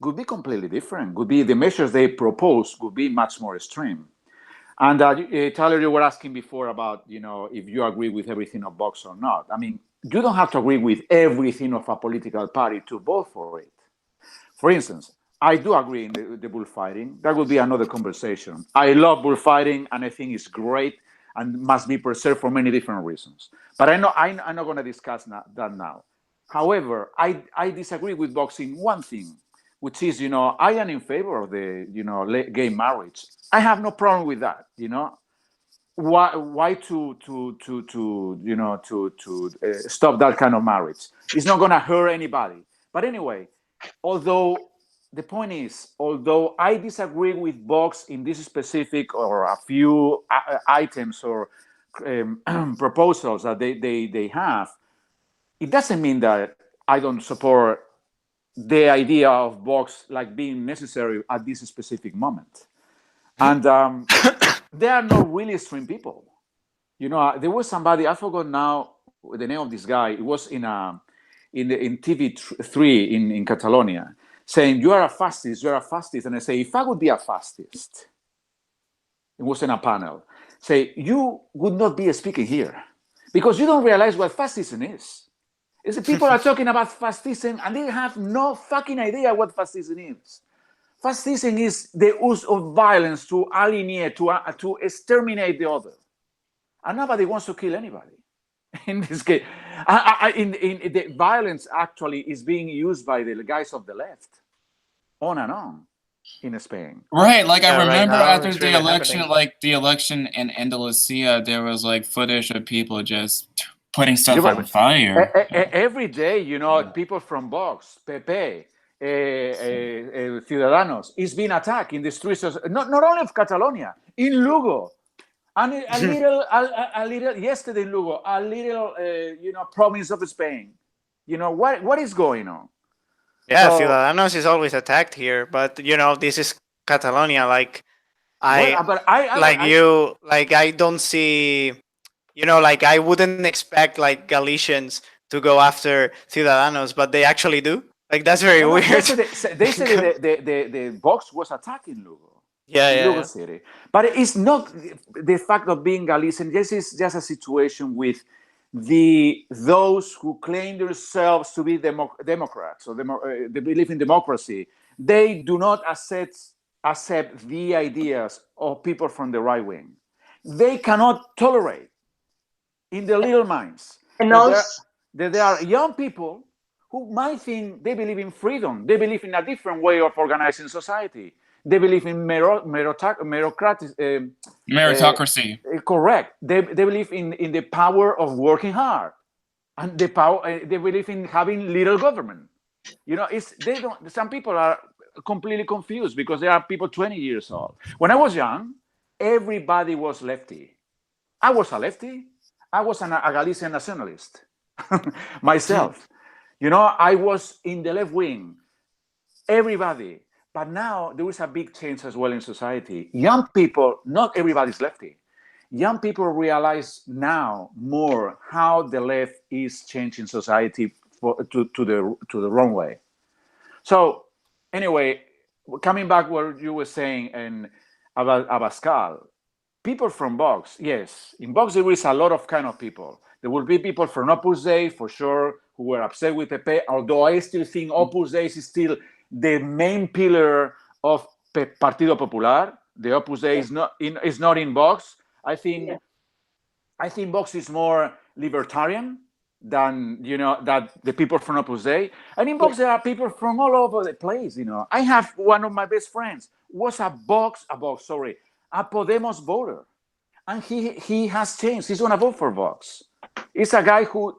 would be completely different. Would be the measures they propose would be much more extreme. And Tyler, you were asking before about if you agree with everything of Vox or not. I mean, you don't have to agree with everything of a political party to vote for it. For instance, I do agree in the bullfighting. That would be another conversation. I love bullfighting, and I think it's great and must be preserved for many different reasons. But I'm not going to discuss that now. However, I disagree with Vox in one thing, which is, I am in favor of the, gay marriage. I have no problem with that. Why to stop that kind of marriage? It's not going to hurt anybody. But anyway, although the point is, although I disagree with Vox in this specific or a few items or proposals that they have, it doesn't mean that I don't support the idea of Vox like being necessary at this specific moment. And they are not really extreme people. There was somebody, I forgot now the name of this guy. It was in TV3 in Catalonia, saying you are a fascist, and I say, if I would be a fascist, it was in a panel, say you would not be speaking here because you don't realize what fascism is. It's the people are talking about fascism and they have no fucking idea what fascism is. Fascism is the use of violence to alienate, to exterminate the other. And nobody wants to kill anybody. In this case, in the violence actually is being used by the guys of the left, on and on, in Spain. Right, like I Yeah, right remember now after it's the really election, happening. like the election in Andalusia, there was like footage of people just putting Yeah, stuff on fire. every day, people from Vox, PP, Ciudadanos is being attacked in the streets of not only of Catalonia, in Lugo. And a little yesterday in Lugo, a little province of Spain. What is going on? Yeah, So, Ciudadanos is always attacked here, but this is Catalonia. Like but I don't see, like I wouldn't expect like Galicians to go after Ciudadanos, but they actually do. Like that's very no, weird. they said the Vox was attacking Lugo. Yeah, In yeah, Lugo yeah. City. But it's not the fact of being Galician. This is just a situation with those who claim themselves to be Democrats or they believe in democracy. They do not accept the ideas of people from the right wing. They cannot tolerate in their little minds And that also, there are young people who might think they believe in freedom. They believe in a different way of organizing society. They believe in Meritocracy. correct. They believe in the power of working hard, and the power. They believe in having little government. They don't. Some people are completely confused because there are people 20 years old. When I was young, everybody was lefty. I was a lefty. I was a Galician nationalist myself. You know, I was in the left wing. Everybody. But now there is a big change as well in society. Young people, not everybody's lefty. Young people realize now more how the left is changing society to the wrong way. So anyway, coming back what you were saying and about Abascal, people from Vox, yes, in Vox there is a lot of kind of people. There will be people from Opus Dei for sure who were upset with Pepe, although I still think Opus Dei is still the main pillar of Partido Popular. The Opus Dei is not in Vox. I think Vox is more libertarian than that the people from Opus Dei. And in Vox there are people from all over the place. I have one of my best friends was a Podemos voter, and he has changed. He's gonna vote for Vox. He's a guy who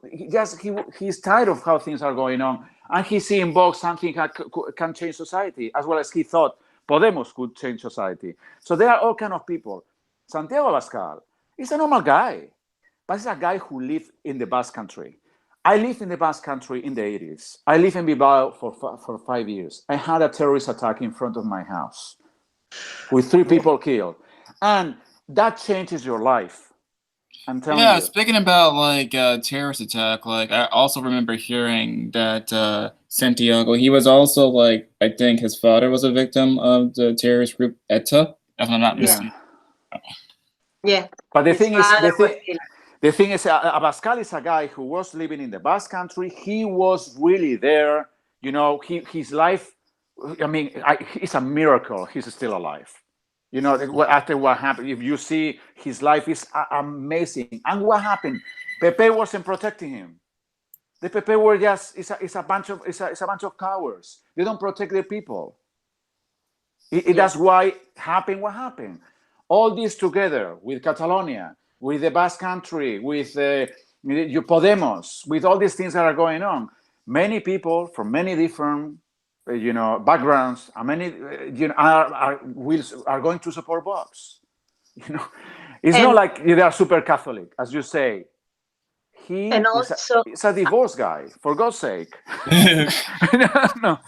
he's tired of how things are going on, and he's seeing Vox something that can change society, as well as he thought Podemos could change society. So there are all kind of people. Santiago Abascal is a normal guy, but he's a guy who lived in the Basque Country. I lived in the Basque Country in the 80s. I lived in Bilbao for 5 years. I had a terrorist attack in front of my house with 3 people killed. And that changes your life. I'm telling you. Yeah, speaking about like terrorist attack, like I also remember hearing that Santiago, he was also like, I think his father was a victim of the terrorist group ETA, if I'm not mistaken. Yeah. But the thing is, Abascal is a guy who was living in the Basque Country. He was really there. His life, I mean, it's a miracle he's still alive. After what happened, if you see his life is amazing. And what happened? Pepe wasn't protecting him. The Pepe were just it's a bunch of cowards. They don't protect their people. That's why happened what happened. All this together with Catalonia, with the Basque Country, with Podemos, with all these things that are going on. Many people from many different backgrounds, and many are going to support Vox. It's not like they are super Catholic, as you say. He's a divorced guy, for God's sake. No.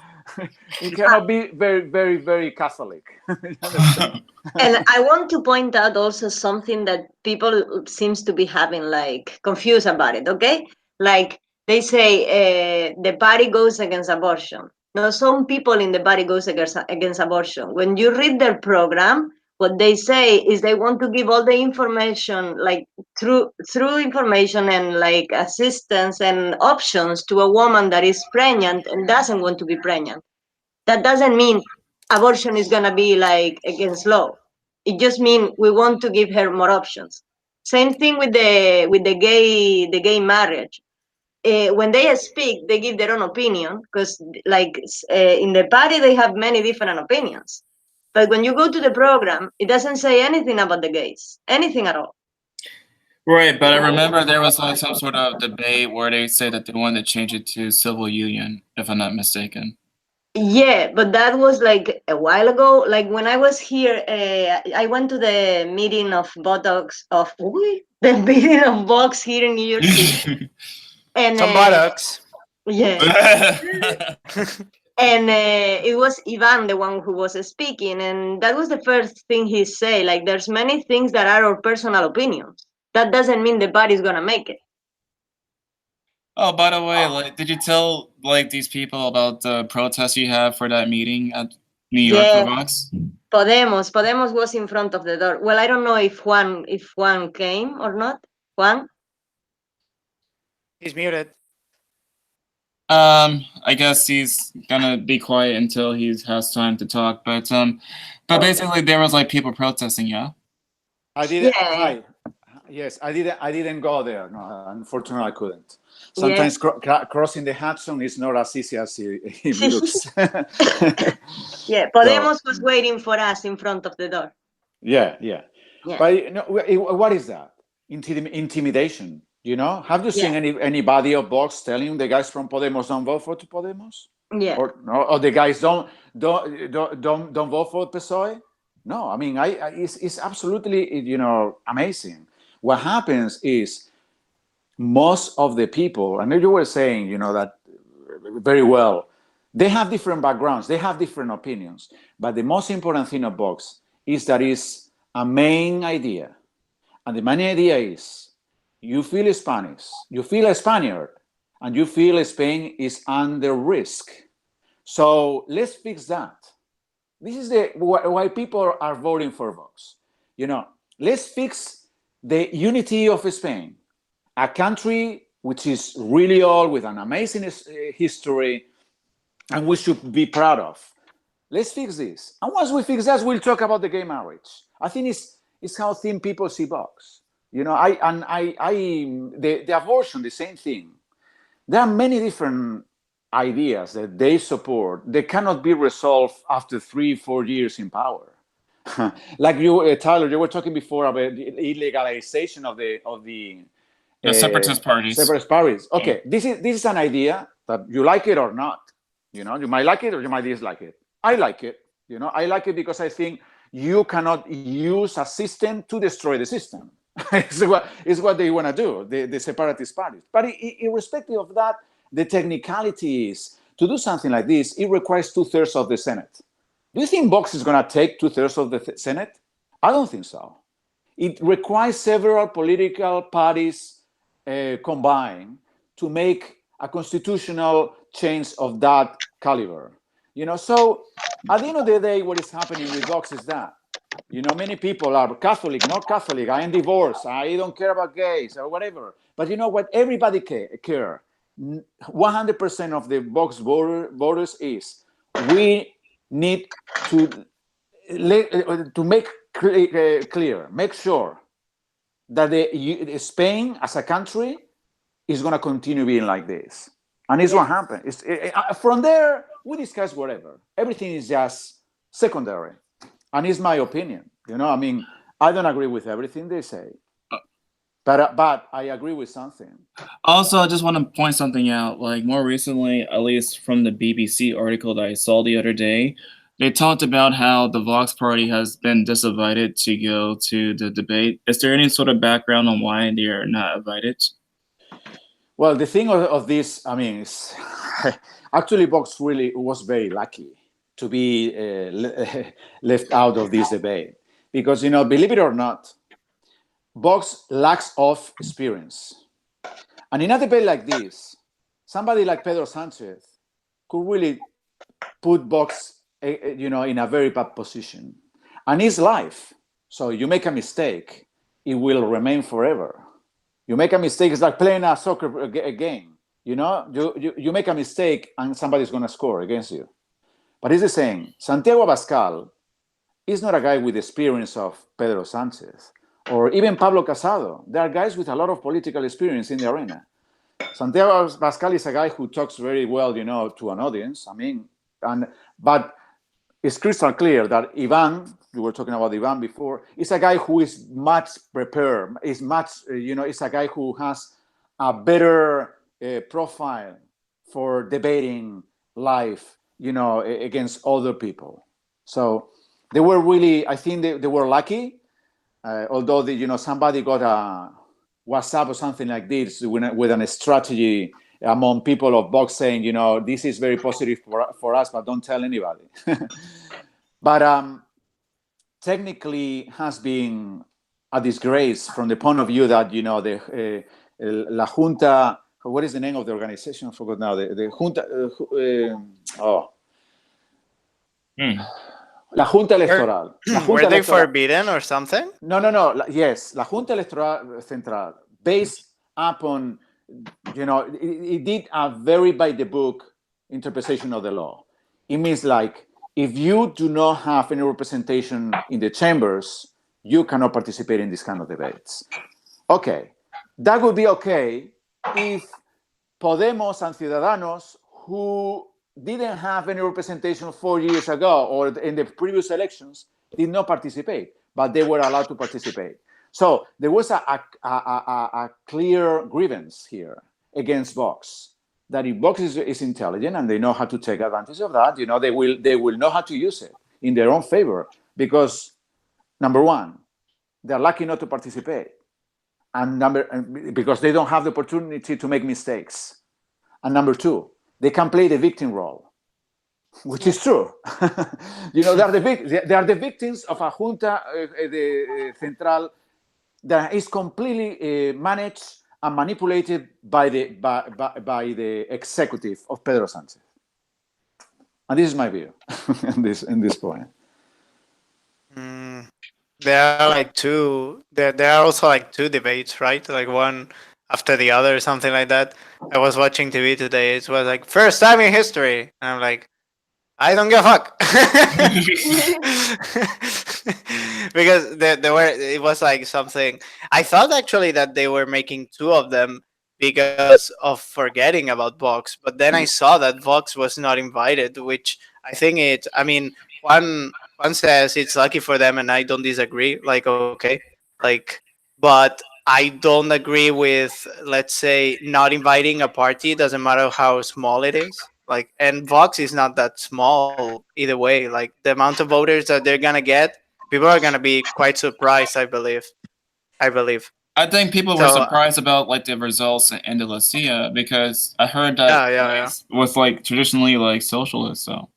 He cannot be very, very, very Catholic. And I want to point out also something that people seems to be having like confused about it. Okay, like they say the party goes against abortion. Now, some people in the party goes against abortion. When you read their program, what they say is they want to give all the information, like through information and like assistance and options to a woman that is pregnant and doesn't want to be pregnant. That doesn't mean abortion is gonna be like against law. It just means we want to give her more options. Same thing with the gay marriage. When they speak, they give their own opinion because, like, in the party, they have many different opinions. But when you go to the program, it doesn't say anything about the gays, anything at all. Right, but I remember there was like some sort of debate where they said that they wanted to change it to civil union, if I'm not mistaken. Yeah, but that was like a while ago. Like when I was here, I went to the meeting of the meeting of Vox here in New York City. And some buttocks. Yeah. And it was Ivan, the one who was speaking, and that was the first thing he said. Like, there's many things that are our personal opinions. That doesn't mean the body's gonna make it. Oh, by the way, like, did you tell like these people about the protest you have for that meeting at New York for Vox? Podemos was in front of the door. Well, I don't know if Juan came or not. Juan? He's muted. I guess he's gonna be quiet until he has time to talk. But basically there was like people protesting, yeah. I didn't. Yeah. Yes, I didn't go there. No, unfortunately, I couldn't. Sometimes crossing the Hudson is not as easy as it looks. Yeah, Podemos was waiting for us in front of the door. Yeah. But what is that? Intimidation. Have you seen anybody of Vox telling the guys from Podemos don't vote for Podemos? Yeah. Or the guys don't vote for PSOE. No, I mean, it's absolutely, amazing. What happens is most of the people, and you were saying, that very well, they have different backgrounds, they have different opinions, but the most important thing of Vox is that is a main idea. And the main idea is you feel Spanish, you feel a Spaniard, and you feel Spain is under risk. So let's fix that. This is why people are voting for Vox. Let's fix the unity of Spain, a country which is really old with an amazing history, and we should be proud of. Let's fix this. And once we fix that, we'll talk about the gay marriage. I think it's how thin people see Vox. The abortion, the same thing. There are many different ideas that they support. They cannot be resolved after 3-4 years in power. Like you, Tyler, you were talking before about the illegalization of the separatist parties. Separatist parties. Okay, this is an idea that you like it or not. You might like it or you might dislike it. I like it. I like it because I think you cannot use a system to destroy the system. it's what they want to do, the separatist parties. But irrespective of that, the technicality is to do something like this, it requires 2/3 of the Senate. Do you think Vox is going to take 2/3 of the Senate? I don't think so. It requires several political parties combine to make a constitutional change of that caliber. So at the end of the day, what is happening with Vox is that, many people are Catholic, not Catholic, I am divorced, I don't care about gays or whatever. But you know what? Everybody care. 100% of the Vox voters is we need to make clear, make sure that Spain as a country is going to continue being like this. And it's what happened. From there, we discuss whatever. Everything is just secondary. And it's my opinion. I mean, I don't agree with everything they say. But I agree with something. Also, I just want to point something out. Like more recently, at least from the BBC article that I saw the other day, they talked about how the Vox Party has been disinvited to go to the debate. Is there any sort of background on why they are not invited? Well, the thing of this, I mean, actually Vox really was very lucky to be left out of this debate. Because, believe it or not, Vox lacks of experience. And in a debate like this, somebody like Pedro Sanchez could really put Vox, in a very bad position. And it's life. So you make a mistake, it will remain forever. You make a mistake, it's like playing a soccer game. You make a mistake and somebody's going to score against you. But it's the same. Santiago Abascal is not a guy with the experience of Pedro Sanchez or even Pablo Casado. There are guys with a lot of political experience in the arena. Santiago Abascal is a guy who talks very well, to an audience. I mean, but it's crystal clear that Ivan, you were talking about Ivan before, is a guy who is much prepared, is a guy who has a better profile for debating life, against other people. So they were really, I think they were lucky, although somebody got a WhatsApp or something like this with a strategy among people of Vox saying, this is very positive for us, but don't tell anybody. But technically has been a disgrace from the point of view that, the La Junta, what is the name of the organization? I forgot now. The Junta, La Junta Electoral. Were they forbidden or something? No. Yes, La Junta Electoral Central, based upon, it did a very by the book interpretation of the law. It means like, if you do not have any representation in the chambers, you cannot participate in this kind of debates. Okay, that would be okay if Podemos and Ciudadanos, who didn't have any representation 4 years ago or in the previous elections, did not participate, but they were allowed to participate. So there was a clear grievance here against Vox. that if Vox is intelligent and they know how to take advantage of that, they will know how to use it in their own favor. Because number one, they're lucky not to participate, and because they don't have the opportunity to make mistakes, and number two, they can play the victim role, which is true. They are the victims of a junta the central that is completely managed and manipulated by the executive of Pedro Sanchez. And this is my view in this point. There are like two. There are also like two debates, right? Like one after the other, or something like that. I was watching TV today. It was like first time in history, and I'm like, I don't give a fuck. Because there were, it was like something. I thought actually that they were making two of them because of forgetting about Vox, but then I saw that Vox was not invited, which I think it. I mean, one says it's lucky for them, and I don't disagree. Like, okay, like, but I don't agree with, let's say, not inviting a party. Doesn't matter how small it is. Like, and Vox is not that small either way. Like, the amount of voters that they're gonna get, people are gonna be quite surprised. I believe. I believe. I think people were So surprised about like the results in Andalusia because I heard that yeah. was like traditionally like socialist. So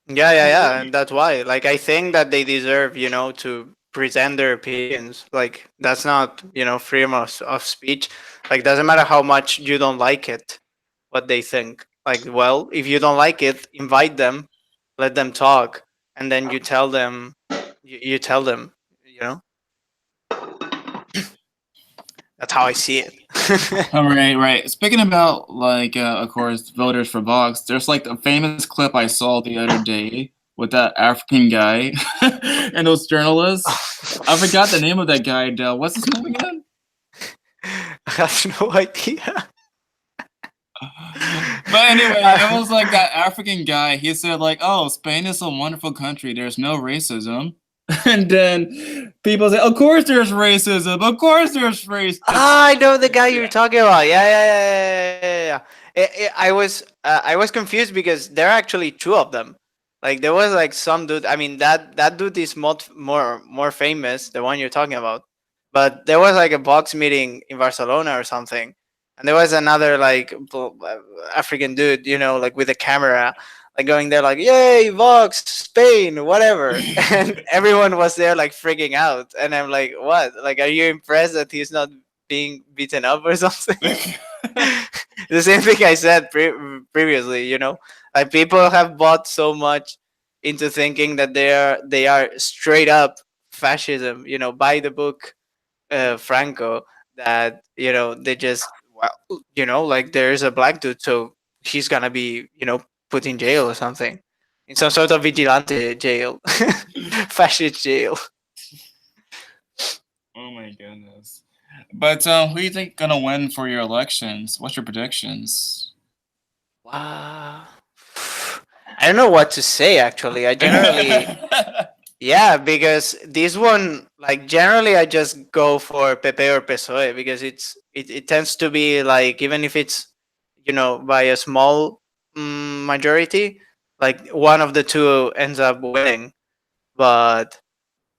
Yeah, and that's why. Like, I think that they deserve, to present their opinions. Like, that's not, freedom of speech. Like, doesn't matter how much you don't like it, what they think. Like, well, if you don't like it, invite them, let them talk, and then you tell them, you tell them, you know. That's how I see it. right. Speaking about like, of course, voters for Vox, there's like a famous clip I saw the other day with that African guy and those journalists. I forgot the name of that guy. What's his name again? I have no idea. But anyway, it was like that African guy. He said like, "Oh, Spain is a wonderful country. There's no racism." And then people say, "Of course there's racism. Of course there's racism." I know the guy you're talking about. Yeah. I was confused because there are actually two of them. Like, there was like some dude. I mean, that dude is more famous, the one you're talking about. But there was like a box meeting in Barcelona or something, and there was another like African dude, like with a camera, like going there like, "Yay, Vox, Spain, whatever," and everyone was there like freaking out, and I'm like, "What? Like, are you impressed that he's not being beaten up or something?" The same thing I said previously. Like, people have bought so much into thinking that they are straight up fascism. By the book Franco, that they just, well, like, there's a black dude, so he's gonna be put in jail or something, in some sort of vigilante jail, fascist jail. Oh my goodness. But who do you think gonna win for your elections? What's your predictions? Wow. I don't know what to say, actually. I generally, yeah, because this one, like, generally I just go for Pepe or PSOE, because it tends to be like, even if it's by a small majority, like, one of the two ends up winning. But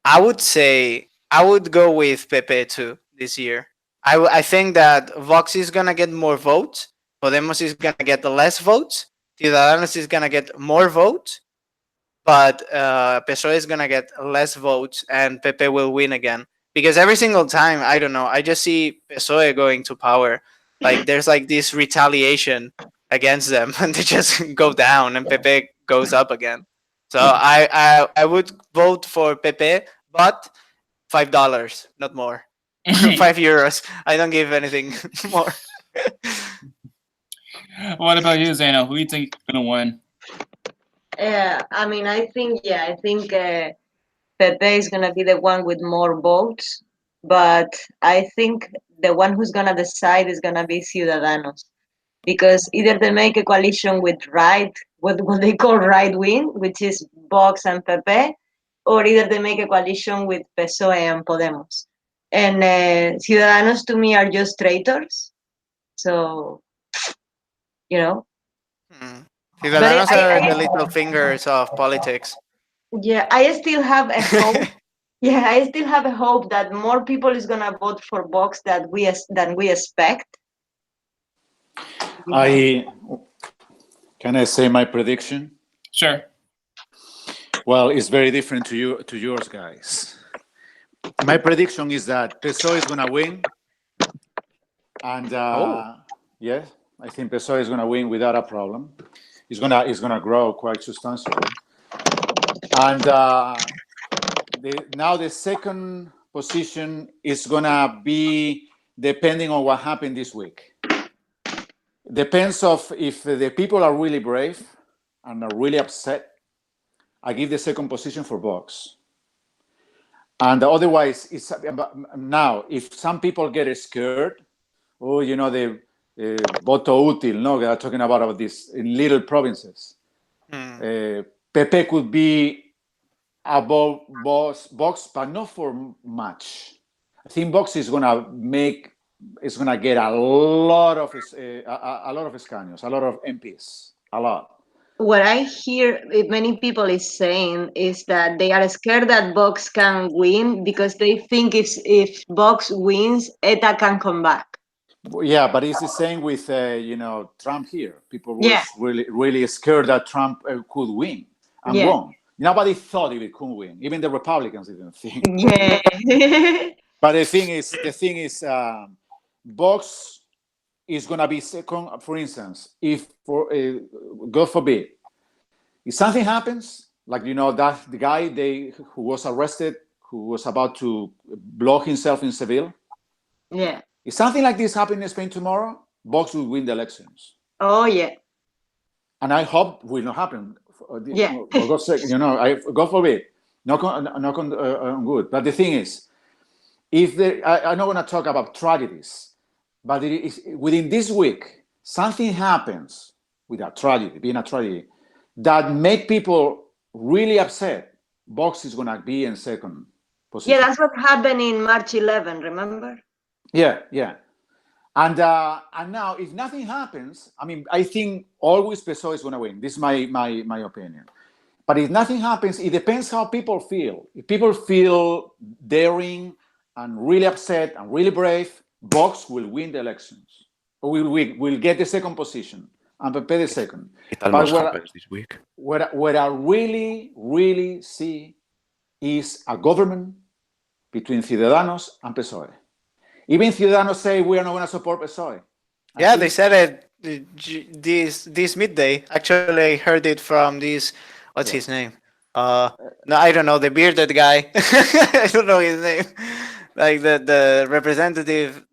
I would say I would go with Pepe too this year. I think that Vox is gonna get more votes, Podemos is gonna get less votes, Ciudadanos is gonna get more votes, but PSOE is gonna get less votes, and Pepe will win again. Because every single time, I don't know, I just see PSOE going to power. Like, there's like this retaliation against them, and they just go down, and Pepe goes up again. So I would vote for Pepe, but $5, not more. €5. I don't give anything more. What about you, Zeno? Who do you think gonna win? I think Pepe is gonna be the one with more votes, but I think the one who's gonna decide is gonna be Ciudadanos, because either they make a coalition with what they call right wing, which is Vox and Pepe, or either they make a coalition with PSOE and Podemos. And Ciudadanos to me are just traitors. So you know. Hmm. But Ciudadanos are the little fingers of politics. yeah, I still have a hope. Yeah, I still have a hope that more people is gonna vote for Vox than we expect. You know? Can I say my prediction? Sure. Well, it's very different to yours, guys. My prediction is that PSOE is going to win, and yes, I think PSOE is going to win without a problem. It's gonna grow quite substantially, and now the second position is going to be depending on what happened this week. Depends of if the people are really brave and are really upset. I give the second position for Vox. And otherwise, it's now if some people get scared, oh, you know, the voto útil, no, they are talking about this in little provinces. PP could be above Vox, but not for much. I think Vox is gonna get a lot of escaños, a lot of MPs, a lot. What I hear many people is saying is that they are scared that Vox can win because they think if Vox wins, ETA can come back. Yeah, but it's the same with Trump here. People were Yeah. really scared that Trump could win and won. Nobody thought it could win. Even the Republicans didn't think. Yeah. But the thing is, Vox is gonna be second. For instance, if God forbid, if something happens, like that the guy who was arrested, who was about to blow himself in Seville. Yeah. If something like this happens in Spain tomorrow, Vox will win the elections. Oh yeah. And I hope will not happen. Yeah. For God's sake, God forbid, knock on wood. But the thing is, I'm not going to talk about tragedies, but within this week, something happens with a tragedy, being a tragedy, that make people really upset. Vox is going to be in second position. Yeah, that's what happened in March 11. Remember? Yeah. And now, if nothing happens, I mean, I think always PSOE is going to win. This is my opinion. But if nothing happens, it depends how people feel. If people feel daring and really upset and really brave, Vox will win the elections. Or will get the second position and PP the second. It almost happens this week. What I really, really see is a government between Ciudadanos and PSOE. Even Ciudadanos say we are not going to support PSOE. Yeah, they said it this midday. Actually, I heard it from this. What's his name? No, I don't know. The bearded guy. I don't know his name. Like the representative.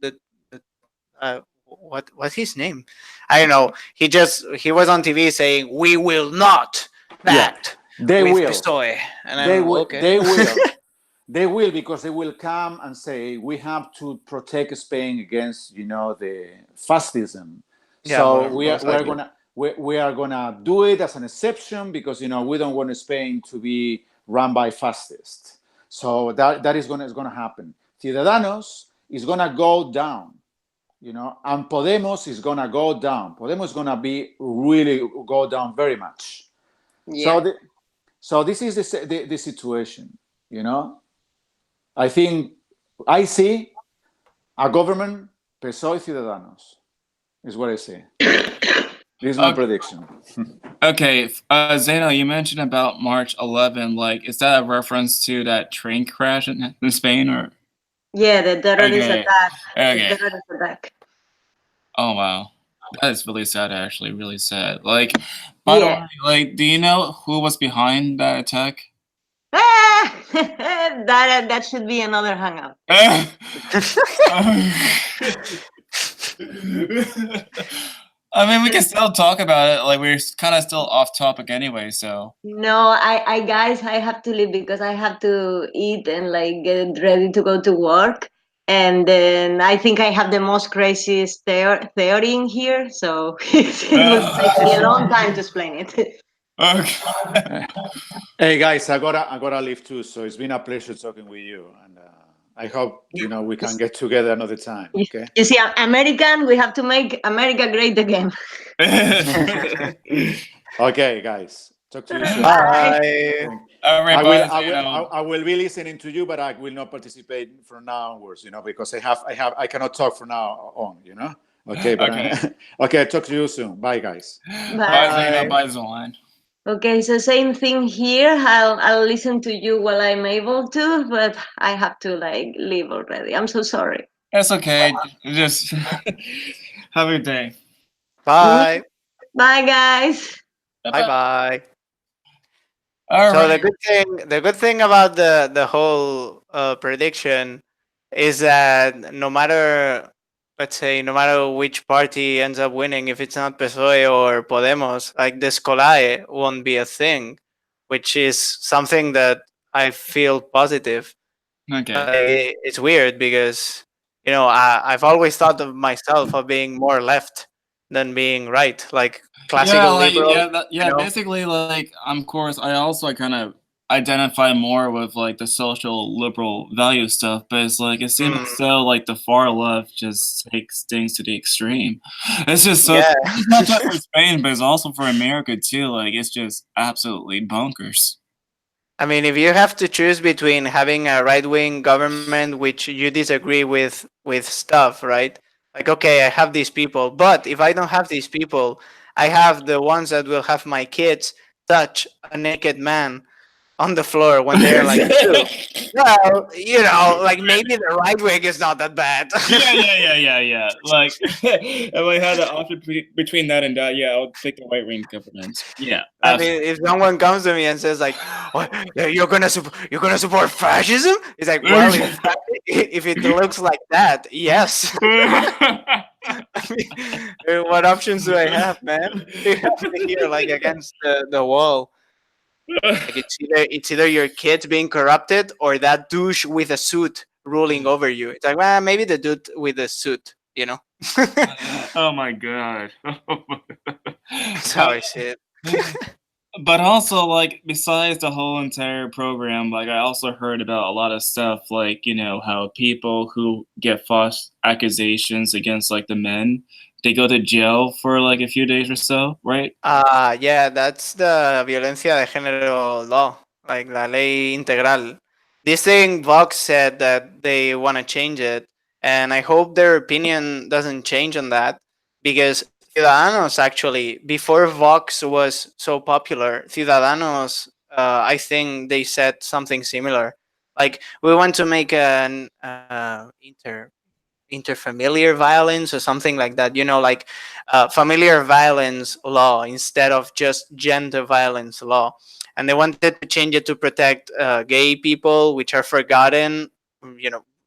What's his name? I don't know. He was on TV saying we will not act with PSOE. And They will. okay. They will. They will, because they will come and say we have to protect Spain against the fascism. Yeah, So well, we are gonna do it as an exception because we don't want Spain to be run by fascists. So that is gonna happen. Ciudadanos is gonna go down, and Podemos is gonna go down. Podemos is gonna be really go down very much. Yeah. So this is the situation, I think I see a government PSOE Ciudadanos is what I see. This is my prediction. Okay, Zeno, you mentioned about March 11. Like, is that a reference to that train crash in Spain, or? Yeah, the terrorist attack. Okay. The terrorist attack. Oh wow, that is really sad. Actually, really sad. Like, by the way, like, do you know who was behind that attack? That should be another hangout. I mean, we can still talk about it. Like, we're kind of still off topic anyway, so. No, I guys, I have to leave because I have to eat and like get ready to go to work. And then I think I have the most craziest theory in here, so it will take me a long time to explain it. Okay. Hey guys, I gotta leave too. So it's been a pleasure talking with you, and I hope we can get together another time. Okay. You see, American, we have to make America great again. Okay, guys. Talk to you soon. Bye. All right, I will. boys, I will be listening to you, but I will not participate from now onwards. Because I cannot talk from now on. Okay, but Okay. okay. Talk to you soon. Bye, guys. Bye, Bye. Zeno. Bye, Zolan. Okay, so same thing here. I'll listen to you while I'm able to, but I have to leave already. I'm so sorry. That's okay. Just have a good day. Bye. Bye, guys. Bye. Bye. All So right. the good thing about the whole prediction is that no matter, let's say, no matter which party ends up winning, if it's not PSOE or Podemos, like the SKOLAE won't be a thing, which is something that I feel positive. Okay. It's weird because I've always thought of myself of being more left than being right, like classical liberal. Basically, of course, I also kind of identify more with the social liberal value stuff, but it seems as though the far left just takes things to the extreme. It's just so it's not just for Spain, but it's also for America too. It's just absolutely bonkers. I mean, if you have to choose between having a right-wing government which you disagree with stuff, right? Like, okay, I have these people, but if I don't have these people, I have the ones that will have my kids touch a naked man on the floor when they're like two. Well, maybe the right wing is not that bad. Yeah. If I had an option between that and that, I'll take the right wing government. Yeah. I mean, if someone comes to me and says like, "What, you're gonna support fascism?" It's like, well, if it looks like that, yes. I mean, what options do I have, man? You have to hear against the wall. Like it's either your kids being corrupted or that douche with a suit ruling over you. It's like, well, maybe the dude with the suit, Oh my god. That's how I see it. But also, besides the whole entire program, I also heard about a lot of stuff, how people who get false accusations against, the men, they go to jail for, a few days or so, right? Yeah, that's the violencia de género law, like la ley integral. This thing, Vox said that they want to change it, and I hope their opinion doesn't change on that, because Ciudadanos actually, before Vox was so popular, Ciudadanos, I think they said something similar. Like, we want to make an interfamiliar violence or something like that, like familiar violence law instead of just gender violence law. And they wanted to change it to protect gay people, which are forgotten.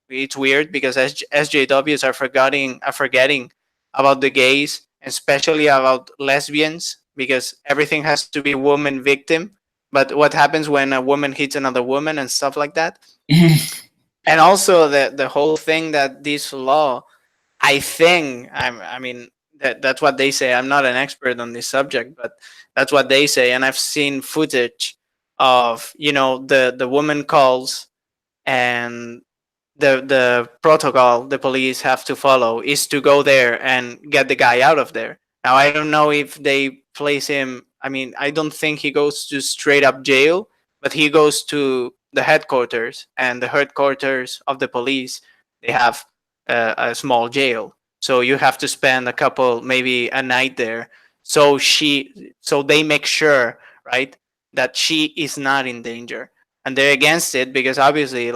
It's weird because SJWs are forgetting about the gays, especially about lesbians, because everything has to be woman victim. But what happens when a woman hits another woman and stuff like that? And also the whole thing that this law, I think, I mean, that's what they say. I'm not an expert on this subject, but that's what they say. And I've seen footage of the woman calls, and the protocol the police have to follow is to go there and get the guy out of there. Now, I don't know if they place him. I mean, I don't think he goes to straight up jail, but he goes to the headquarters, and the headquarters of the police, they have a small jail. So you have to spend maybe a night there. So they make sure, right, that she is not in danger, and they're against it because obviously,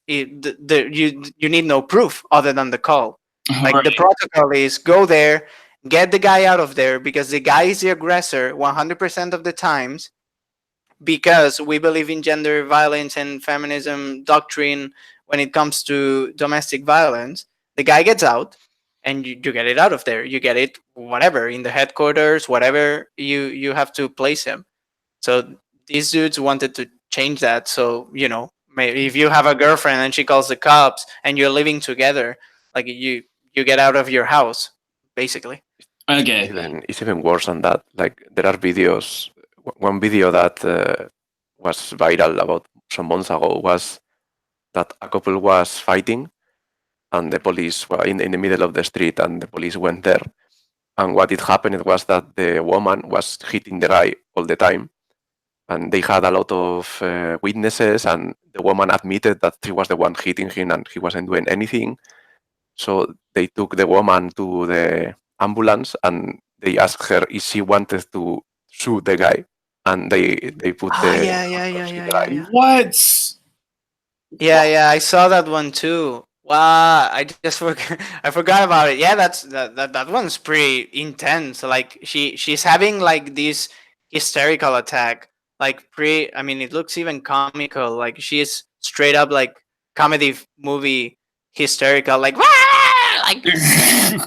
you need no proof other than the call. Like, the protocol is go there, get the guy out of there, because the guy is the aggressor 100% of the times, because we believe in gender violence and feminism doctrine when it comes to domestic violence. The guy gets out, and you get it out of there. You get it whatever in the headquarters, whatever you have to place him. So these dudes wanted to change that. So maybe if you have a girlfriend and she calls the cops and you're living together, like you get out of your house, basically. Okay. It's even worse than that. Like, there are videos. One video that was viral about some months ago was that a couple was fighting, and the police were in the middle of the street, and the police went there. And what it happened was that the woman was hitting the guy all the time, and they had a lot of witnesses, and the woman admitted that she was the one hitting him, and he wasn't doing anything. So they took the woman to the ambulance, and they asked her if she wanted to shoot the guy, and they put the Yeah. What? Yeah, I saw that one too. Wow, I just forgot. I forgot about it. Yeah, that one's pretty intense. Like she's having like this hysterical attack. Like I mean, it looks even comical. Like she's straight up like comedy movie hysterical. Like like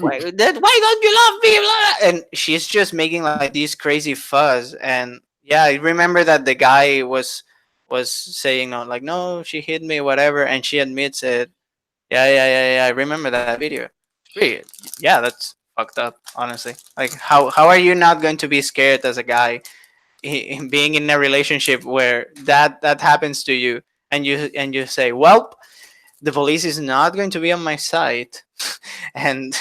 why don't you love me? Blah. And she's just making like this crazy fuzz. And yeah, I remember that the guy was saying no, like no, she hit me, whatever, and she admits it. Yeah. I remember that video. Pretty, yeah, that's fucked up, honestly. Like, how are you not going to be scared as a guy in being in a relationship where that happens to you, and you say, well, the police is not going to be on my side, and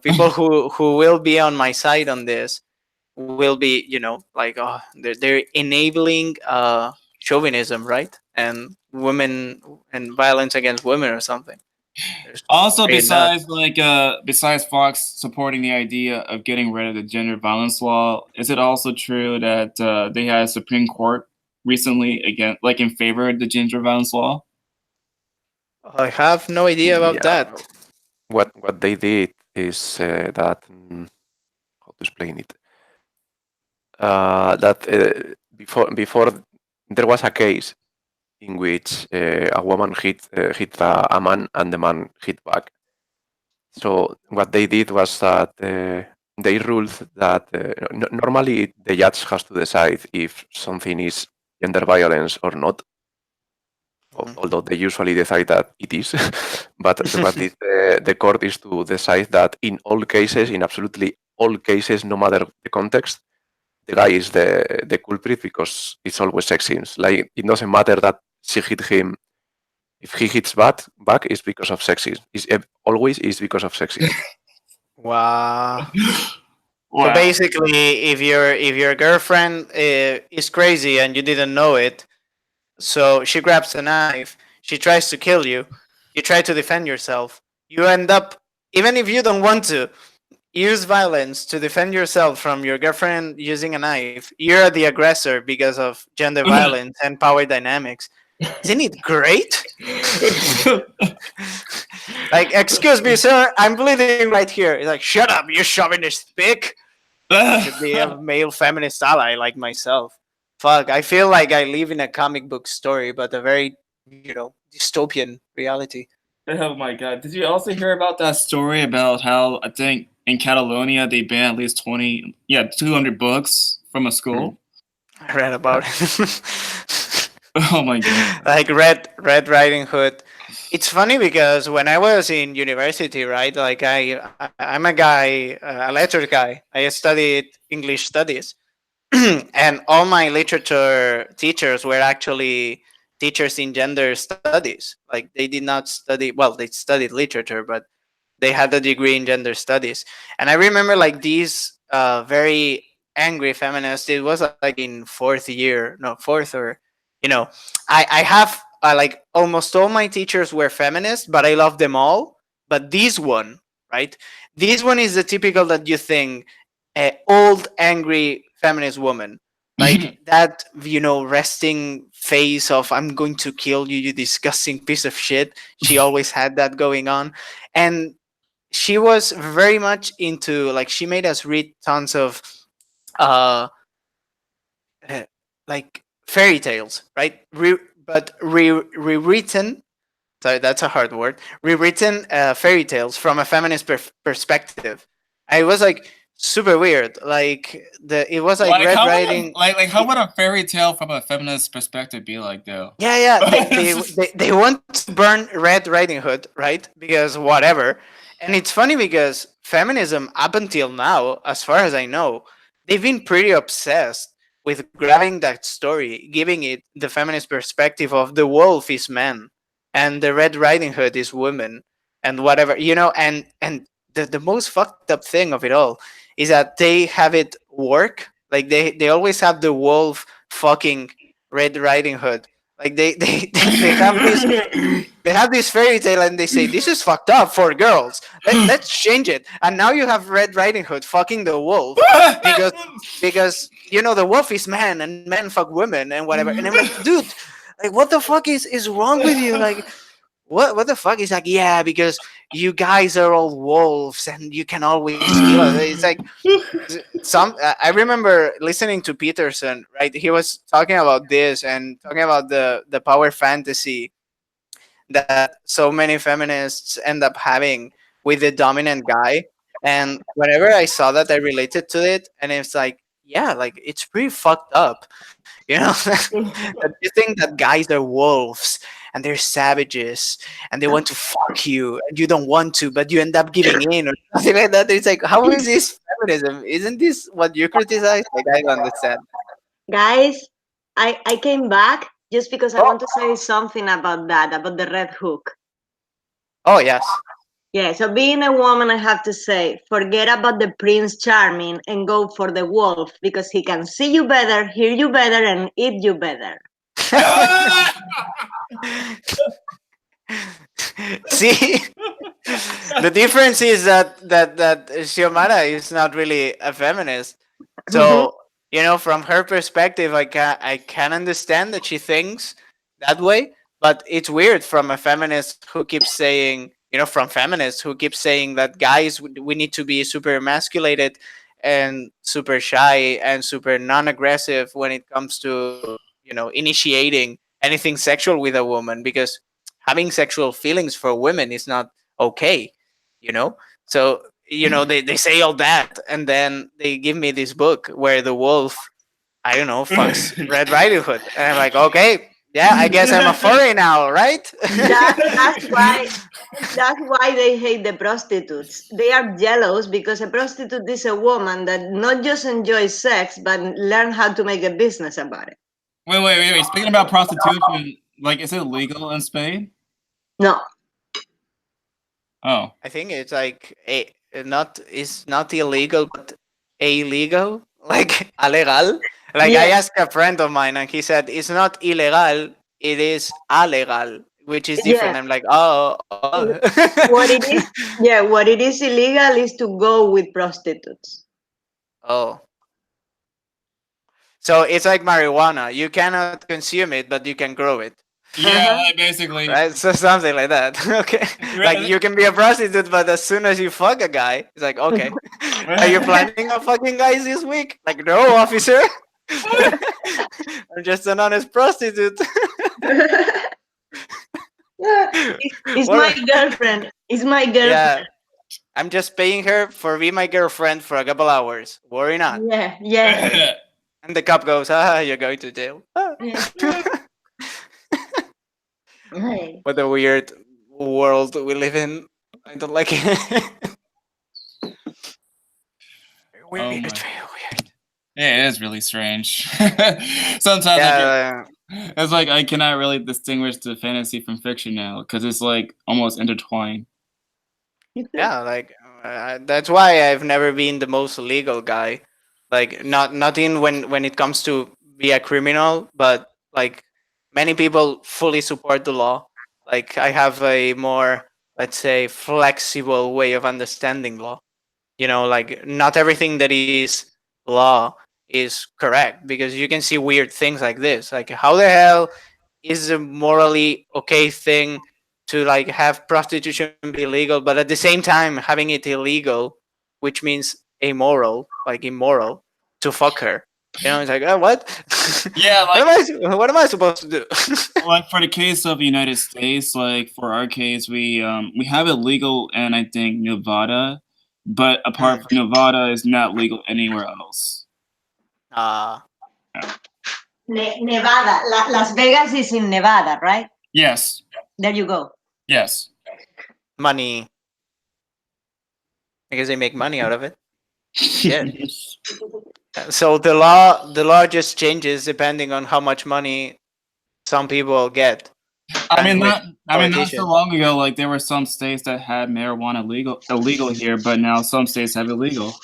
people who will be on my side on this will be like, oh, they're enabling chauvinism, right? And women and violence against women or something. Also, Pretty nuts. besides Fox supporting the idea of getting rid of the gender violence law, is it also true that they had a Supreme Court recently again, like in favor of the gender violence law? I have no idea about that. What they did is that how to explain it? That before there was a case in which a woman hit a man, and the man hit back. So what they did was that they ruled that normally the judge has to decide if something is gender violence or not, although they usually decide that it is. But what the court is to decide that in all cases, in absolutely all cases, no matter the context, the guy is the culprit, because it's always sexism. Like, it doesn't matter that she hit him. If he hits back, it's because of sexism. Always is because of sexism. Wow. Wow. So basically, if your girlfriend is crazy and you didn't know it, so she grabs a knife, she tries to kill you, you try to defend yourself, you end up, even if you don't want to, use violence to defend yourself from your girlfriend using a knife. You're the aggressor because of gender violence and power dynamics. Isn't it great? Like, excuse me, sir, I'm bleeding right here. It's like, shut up, you chauvinist pig. Should be a male feminist ally like myself. Fuck, I feel like I live in a comic book story, but a very, dystopian reality. Oh my god. Did you also hear about that story about how, I think, in Catalonia they banned at least 200 books from a school? I read about it. Oh my god. Like Red Riding Hood. It's funny because when I was in university, right? Like I'm a guy, a lettered guy. I studied English studies, and all my literature teachers were actually teachers in gender studies. Like they did not study. Well, they studied literature, but they had a degree in gender studies. And I remember like these very angry feminists. It was like in fourth year, no fourth or, I have like almost all my teachers were feminists, but I love them all. But this one, right? This one is the typical that you think old angry feminist woman. Like that, resting face of "I'm going to kill you, you disgusting piece of shit." She always had that going on, and she was very much into, like, she made us read tons of uh like fairy tales, right? Rewritten. Sorry, that's a hard word. Rewritten fairy tales from a feminist perspective. I was like super weird. Like it was like Red Riding. Like how would a fairy tale from a feminist perspective be like, though? Yeah. They want to burn Red Riding Hood, right? Because whatever. And it's funny because feminism up until now, as far as I know, they've been pretty obsessed with grabbing that story, giving it the feminist perspective of the wolf is man. and the Red Riding Hood is women, and whatever, and the most fucked up thing of it all is that they have it work. Like they always have the wolf fucking Red Riding Hood. Like they have this fairy tale, and they say this is fucked up for girls. Let's change it. And now you have Red Riding Hood fucking the wolf because the wolf is man and men fuck women and whatever. And I'm like, dude, like what the fuck is wrong with you? Like what the fuck? Is like, yeah, because you guys are all wolves and you can always kill us. It's like I remember listening to Peterson, right? He was talking about this and talking about the power fantasy that so many feminists end up having with the dominant guy. And whenever I saw that, I related to it, and it's like, yeah, like it's pretty fucked up, that you think that guys are wolves and they're savages and they want to fuck you and you don't want to, but you end up giving in or something like that. It's like, how is this feminism? Isn't this what you criticize? Like, I don't understand. Guys, I came back just because I want to say something about the red hook. Oh yes. Yeah, so being a woman, I have to say, forget about the Prince Charming and go for the wolf because he can see you better, hear you better, and eat you better. See, the difference is that Xiomara is not really a feminist. So from her perspective, I can understand that she thinks that way. But it's weird from a feminist who keeps saying, from feminists who keep saying that guys, we need to be super emasculated and super shy and super non-aggressive when it comes to initiating anything sexual with a woman, because having sexual feelings for women is not okay. So they say all that, and then they give me this book where the wolf, I don't know, fucks Red Riding Hood, and I'm like, okay, yeah, I guess I'm a furry now, right? That's why they hate the prostitutes. They are jealous because a prostitute is a woman that not just enjoys sex but learn how to make a business about it. Wait. Speaking about prostitution, like, is it legal in Spain? No. Oh. I think it's like it's not illegal, but illegal, like alegal. Like, I asked a friend of mine, and he said it's not illegal, it is alegal, which is different. Yeah. I'm like, oh. What it is illegal is to go with prostitutes. Oh. So it's like marijuana. You cannot consume it, but you can grow it. Yeah, basically. Right? So something like that. Okay. Like, you can be a prostitute, but as soon as you fuck a guy, it's like, okay. Are you planning on fucking guys this week? Like, no, officer. I'm just an honest prostitute. It's my girlfriend. It's my girlfriend. Yeah. I'm just paying her for be my girlfriend for a couple hours. Worry not. Yeah. And the cop goes, you're going to jail. Right. What a weird world we live in. I don't like it. Weird. It's very weird. Yeah, it is really strange. Sometimes it's like I cannot really distinguish the fantasy from fiction now because it's like almost intertwined. Yeah, like that's why I've never been the most legal guy. Like, not in when it comes to be a criminal, but like many people fully support the law. Like, I have a more, let's say, flexible way of understanding law. Like, not everything that is law is correct, because you can see weird things like this. Like, how the hell is a morally okay thing to like have prostitution be legal, but at the same time having it illegal, which means immoral, to fuck her? It's like, what? Yeah, like, what am I supposed to do? like for the case of the United States, like for our case, we have it legal in, I think, Nevada, but apart from Nevada, it's not legal anywhere else. Nevada. Las Vegas is in Nevada, right? Yes. There you go. Yes. Money. Because they make money out of it. Yeah. So the law just changes depending on how much money some people get. I mean, than with not so politicians. long ago. Like there were some states that had marijuana illegal here, but now some states have illegal.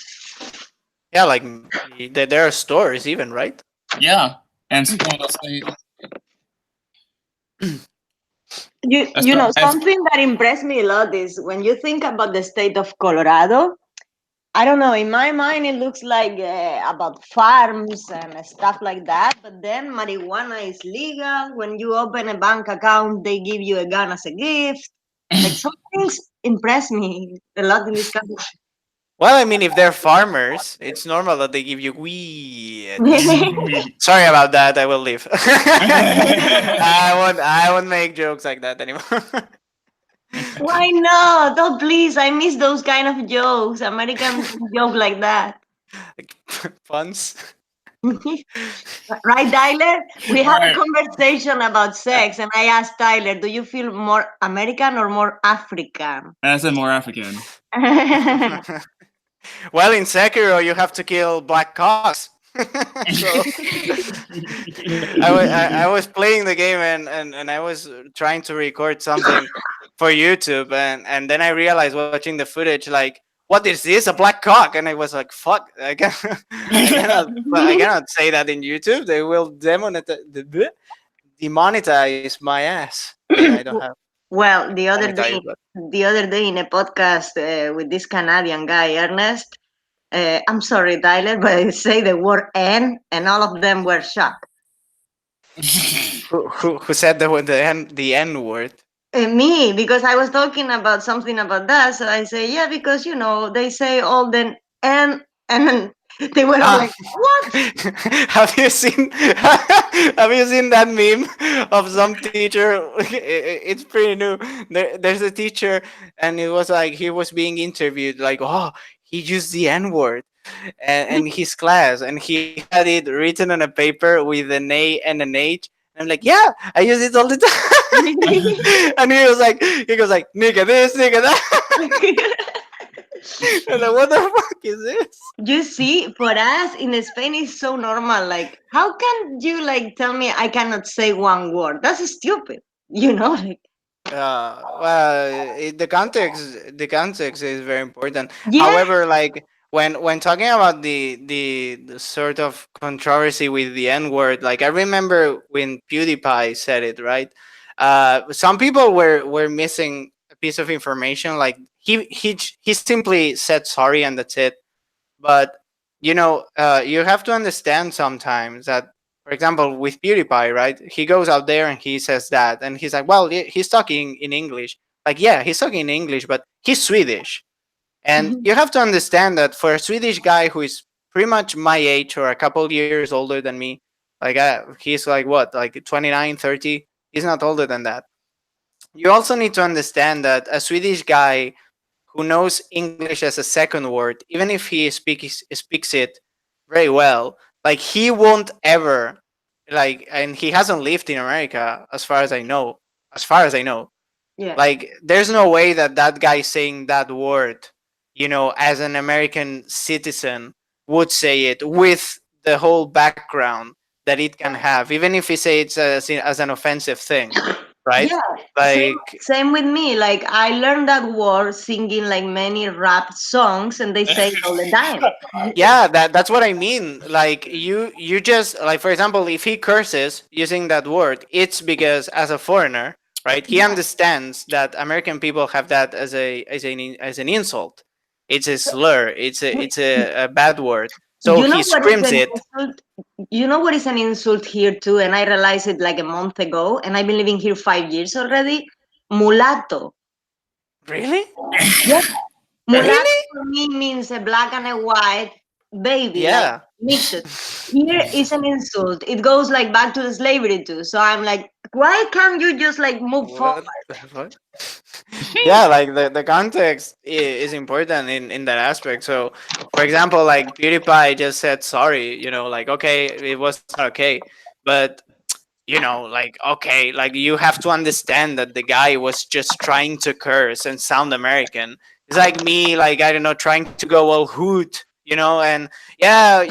Yeah, like there are stores even, right? Yeah, and well, state, You know, something that impressed me a lot is when you think about the state of Colorado. I don't know. In my mind, it looks like about farms and stuff like that. But then marijuana is legal. When you open a bank account, they give you a gun as a gift. Like some things impress me a lot in this country. Well, I mean, if they're farmers, it's normal that they give you weed. Sorry about that. I will leave. I won't make jokes like that anymore. Why not? Oh, please. I miss those kind of jokes. American joke like that. Like, puns. Right, Tyler? We had a Right. conversation about sex, and I asked Tyler, do you feel more American or more African? I said more African. Well, in Sekiro, you have to kill black cocks. So I was playing the game and I was trying to record something for YouTube and then I realized watching the footage like, what is this, a black cock? And I was like, fuck, I cannot say that in YouTube. They will demonetize my ass. I don't have Well, monetize, but the other day in a podcast with this Canadian guy, Ernest, I'm sorry, Tyler, but I say the word "n" and all of them were shocked. who said the N word? Me, because I was talking about something about that, so I say, yeah, because you know they say all the "n" and then they were all like, what? Have you seen that meme of some teacher? It's pretty new. There's a teacher and it was like he was being interviewed like, oh, he used the N word and his class and he had it written on a paper with an A and an H. And I'm like, yeah, I use it all the time. And he goes like nigga this, nigga that. And like, what the fuck is this? You see, for us in Spain, it's so normal. Like, how can you like tell me I cannot say one word? That's stupid. You know, like, Well, the context is very important. yeah, However, like when talking about the sort of controversy with the N word, like I remember when PewDiePie said it, right? Some people were missing a piece of information. Like he simply said sorry and that's it. But you have to understand sometimes that, for example, with PewDiePie, right? He goes out there and he says that, and he's like, well, he's talking in English. Like, yeah, he's talking in English, but he's Swedish. And you have to understand that for a Swedish guy who is pretty much my age or a couple years older than me, like he's like what, like 29, 30. He's not older than that. You also need to understand that a Swedish guy who knows English as a second word, even if he speaks it very well, like he won't ever like, and he hasn't lived in America as far as I know. As far as I know, yeah. like there's no way that that guy saying that word, as an American citizen, would say it with the whole background that it can have, even if he say it's as an offensive thing, right? Yeah, Like same with me. Like I learned that word singing like many rap songs, and they say it all the time. yeah, that's what I mean. Like you just like, for example, if he curses using that word, it's because as a foreigner, right, he understands that American people have that as an insult. It's a slur. It's a bad word. So You know he what is screams an it. insult? You know what is an insult here too, and I realized it like a month ago, and I've been living here 5 years already. Mulatto. Really? Yeah. Mulatto Really? for me means a black and a white baby, like Yeah. mixed. Here is an insult. It goes like back to the slavery too. So I'm like, why can't you just like move forward? What the fuck? Yeah, like the context is important in that aspect. So, for example, like PewDiePie just said sorry, like okay, it was not okay, but like okay, like you have to understand that the guy was just trying to curse and sound American. It's like me, like I don't know, trying to go all hoot and yeah,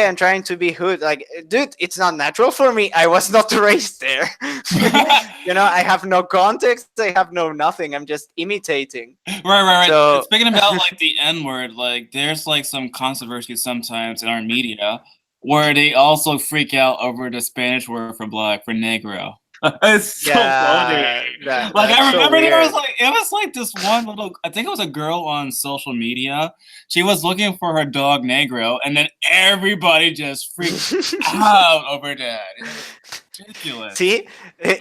and trying to be hood. Like, dude, it's not natural for me. I was not raised there. I have no context. I have no nothing. I'm just imitating. Right. So Speaking about like the N word, like there's like some controversy sometimes in our media where they also freak out over the Spanish word for black, for negro. It's so funny. yeah, Like that's I so remember weird. it was like this one little, I think it was a girl on social media. She was looking for her dog Negro, and then everybody just freaked out over that. It was ridiculous. See,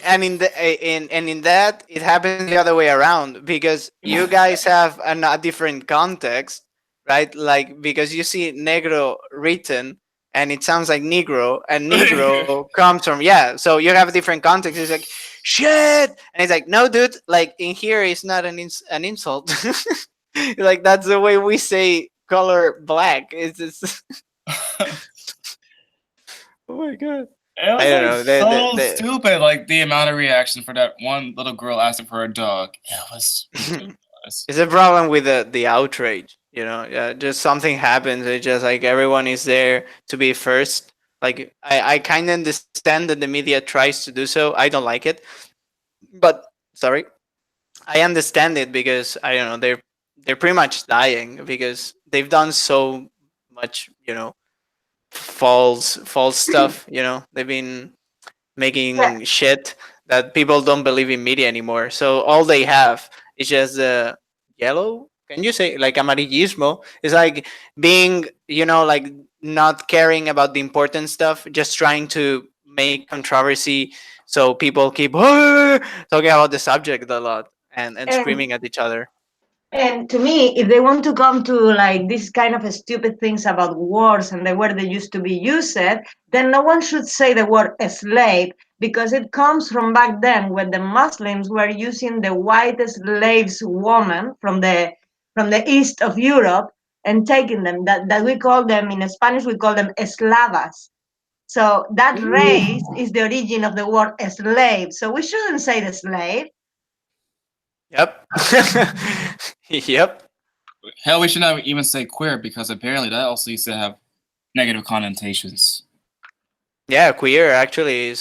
and in that it happens the other way around, because you guys have a different context, right? Like, because you see negro written and it sounds like negro, and negro comes from, so you have a different context. It's like, shit, and it's like, no, dude, like in here it's not an insult. Like, that's the way we say color black. It's just oh my god. It was I don't like know. so stupid, like the amount of reaction for that one little girl asking for a dog. It was ridiculous. It's a problem with the outrage. Just something happens. It's just like everyone is there to be first. Like, I kind of understand that the media tries to do so. I don't like it, but sorry, I understand it, because I don't know, they're pretty much dying because they've done so much. False stuff. They've been making shit that people don't believe in media anymore. So all they have is just yellow. Can you say like amarillismo? It's like being, like not caring about the important stuff, just trying to make controversy. So people keep talking about the subject a lot and screaming at each other. And to me, if they want to come to like this kind of stupid things about wars and the word they used to be used, then no one should say the word slave, because it comes from back then when the Muslims were using the white slaves woman from the east of Europe and taking them. That we call them in Spanish, we call them esclavas. So that race is the origin of the word slave. So we shouldn't say the slave. Yep. Yep. Hell, we should not even say queer because apparently that also used to have negative connotations. Yeah, queer actually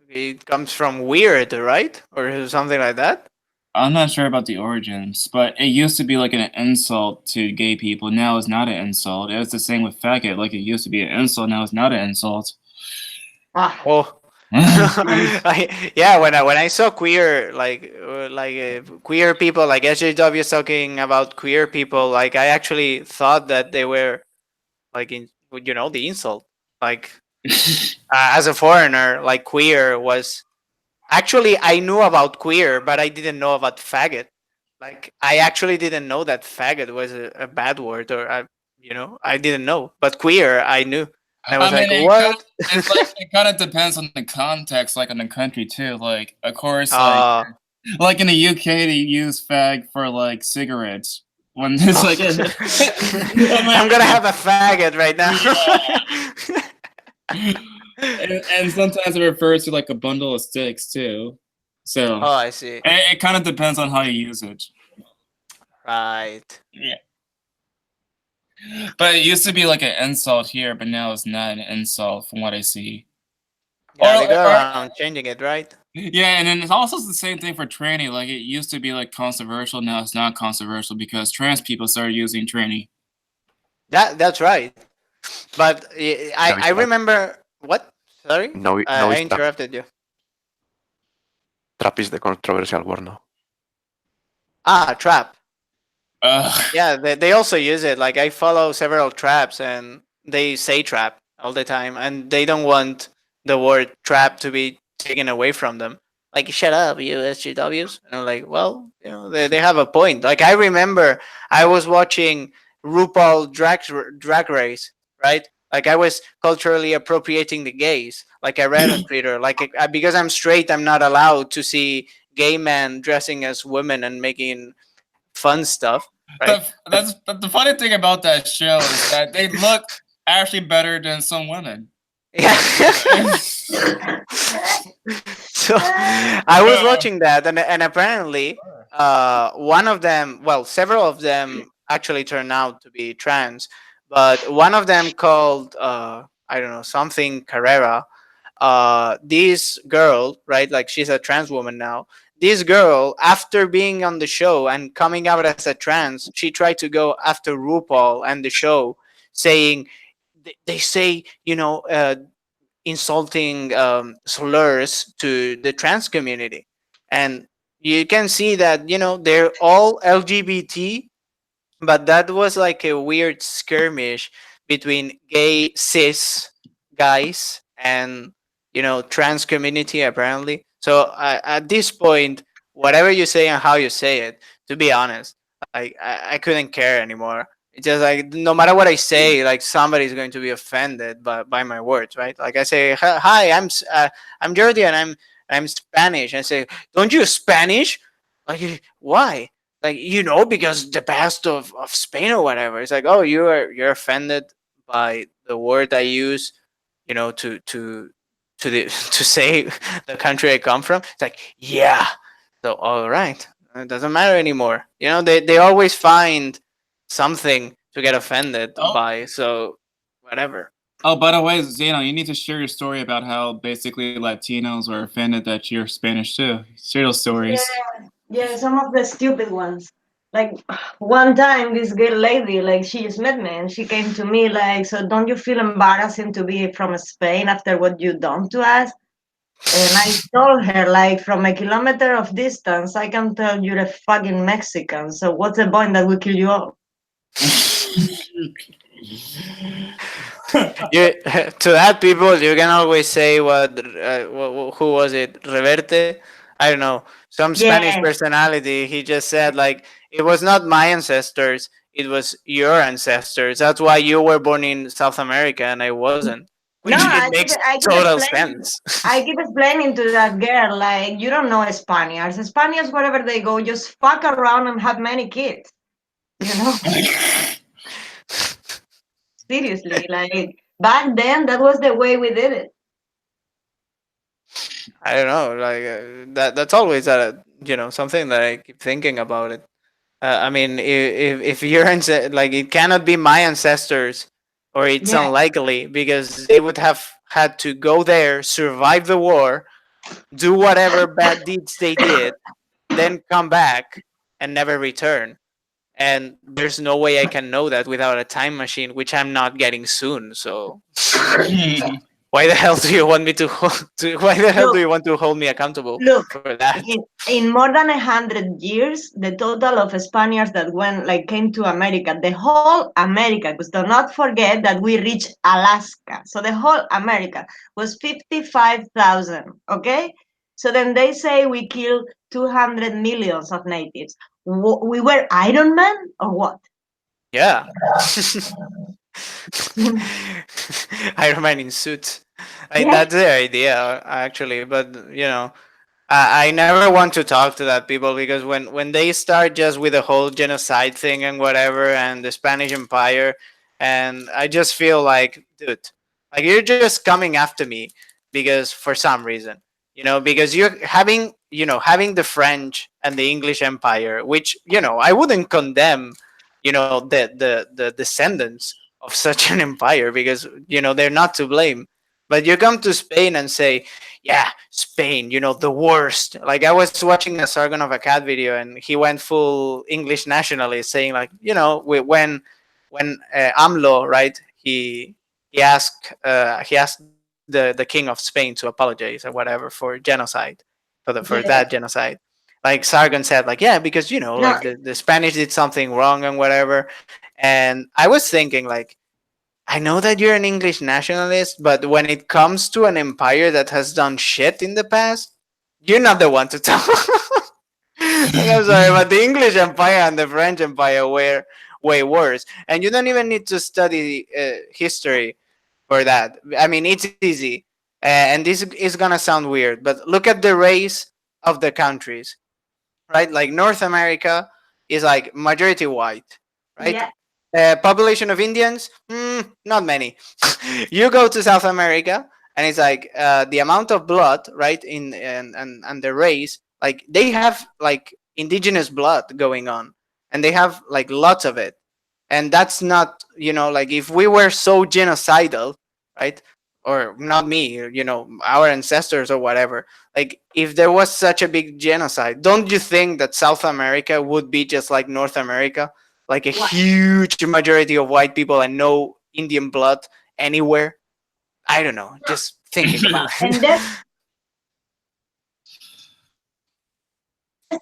it comes from weird, right? Or something like that. I'm not sure about the origins, but it used to be like an insult to gay people. Now it's not an insult. It's the same with faggot. Like it used to be an insult. Now it's not an insult. Oh. Yeah, when I saw queer, like queer people, like SJW talking about queer people, like I actually thought that they were like the insult. Like as a foreigner, like queer was actually, I knew about queer, but I didn't know about faggot. Like I actually didn't know that faggot was a bad word, or I didn't know, but queer I knew. I was like, what? It kind of depends on the context, like in the country too. Like, of course, like in the UK, they use fag for like cigarettes. When it's like, I'm gonna have a faggot right now. and sometimes it refers to like a bundle of sticks too. So, I see. It kind of depends on how you use it. Right. Yeah. But it used to be like an insult here, but now it's not an insult from what I see. Yeah, they go around changing it, right? Yeah, and then it's also the same thing for tranny. Like it used to be like controversial, now it's not controversial because trans people started using tranny. That's right. But I remember what? Sorry, No, I interrupted you. Trap is the controversial word now. Trap. Yeah, they also use it. Like I follow several traps, and they say trap all the time, and they don't want the word trap to be taken away from them. Like, shut up, you SGWs. And I'm like, well, they have a point. Like I remember I was watching RuPaul Drag Race, right? Like I was culturally appropriating the gays. Like I read on Twitter, like because I'm straight, I'm not allowed to see gay men dressing as women and making fun stuff. Right? That's the funny thing about that show is that they look actually better than some women. Yeah. So I was watching that, and apparently, one of them, well, several of them actually turned out to be trans, but one of them called I don't know, something Carrera. This girl, right, like she's a trans woman now. This girl, after being on the show and coming out as a trans, she tried to go after RuPaul and the show, saying they say, insulting slurs to the trans community. And you can see that, they're all LGBT, but that was like a weird skirmish between gay cis guys and, trans community apparently. So at this point, whatever you say and how you say it, to be honest, I couldn't care anymore. It's just like, no matter what I say, like somebody's going to be offended by my words, right? Like I say, hi, I'm Jordi and I'm Spanish. I say, don't you Spanish? Like, why? Like, because the past of Spain or whatever. It's like, oh, you're offended by the word I use, to say the country I come from. It's like, yeah. So all right, it doesn't matter anymore. They always find something to get offended Oh. by. So whatever. Oh, by the way, Zeno, you need to share your story about how basically Latinos were offended that you're Spanish too. Share those stories. Yeah, some of the stupid ones. Like one time, this girl lady, like she just met me and she came to me like, "So don't you feel embarrassing to be from Spain after what you done to us?" And I told her like, from a kilometer of distance, I can tell you're a fucking Mexican. So what's the point that we kill you all? To that people, you can always say who was it, Reverte, I don't know, some Spanish Yeah. personality. He just said like, it was not my ancestors, it was your ancestors. That's why you were born in South America and I wasn't, No, which it makes total sense. I keep explaining to that girl, like, you don't know Spaniards. Spaniards, wherever they go, just fuck around and have many kids. You know? Seriously, like, back then, that was the way we did it. I don't know, like that's always something that I keep thinking about it. I mean, if your like, it cannot be my ancestors, or it's Yeah. unlikely because they would have had to go there, survive the war, do whatever bad deeds they did, then come back and never return. And there's no way I can know that without a time machine, which I'm not getting soon. So why the hell do you want me to why the hell do you want to hold me accountable Look, for that? in more than 100 years, the total of Spaniards that came to America, the whole America, because do not forget that we reached Alaska. So the whole America was 55,000, okay? So then they say we killed 200 millions of natives. We were Iron Man or what? Yeah. Iron Man in suits. Yeah. That's the idea, actually. But I never want to talk to that people, because when they start just with the whole genocide thing and whatever, and the Spanish Empire, and I just feel like, dude, like, you're just coming after me because for some reason, because you're having the French and the English Empire, which I wouldn't condemn, the descendants of such an empire, because they're not to blame. But you come to Spain and say, yeah, Spain, the worst. Like, I was watching a Sargon of Akkad video, and he went full English nationalist, saying like, when AMLO, right, he asked the king of Spain to apologize or whatever for genocide, for Yeah. that genocide. Like, Sargon said, like, yeah, because No. like the Spanish did something wrong and whatever. And I was thinking, like, I know that you're an English nationalist, but when it comes to an empire that has done shit in the past, you're not the one to talk. Like, I'm sorry, but the English Empire and the French Empire were way worse. And you don't even need to study history for that. I mean, it's easy. And this is going to sound weird, but look at the race of the countries, right? Like, North America is like majority white, right? Yeah. Population of Indians, not many. You go to South America, and it's like the amount of blood, right, and the race, like, they have like indigenous blood going on, and they have like lots of it. And that's not, like if we were so genocidal, right? Or not me, our ancestors or whatever. Like if there was such a big genocide, don't you think that South America would be just like North America, like a What? huge majority of white people and no Indian blood anywhere? I don't know, just thinking about And it.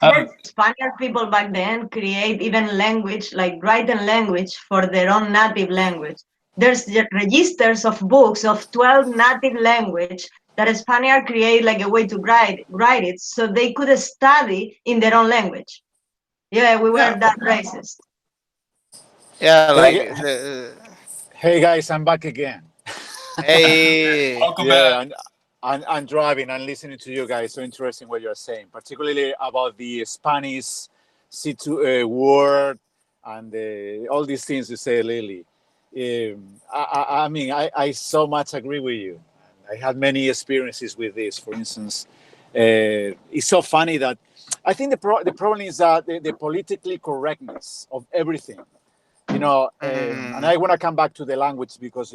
Uh, Spaniard people back then create even language, like written language for their own native language. There's registers of books of 12 native language that a Spaniard create like a way to write it so they could study in their own language. Yeah, we were Yeah. that racist. Yeah, like Hey, hey guys, I'm back again. hey. welcome Yeah, back. and I'm driving and listening to you guys. So interesting what you're saying, particularly about the Spanish word and all these things you say, Lily. I mean, I so much agree with you. I had many experiences with this. For instance, it's so funny that I think the problem is that the politically correctness of everything. And I want to come back to the language because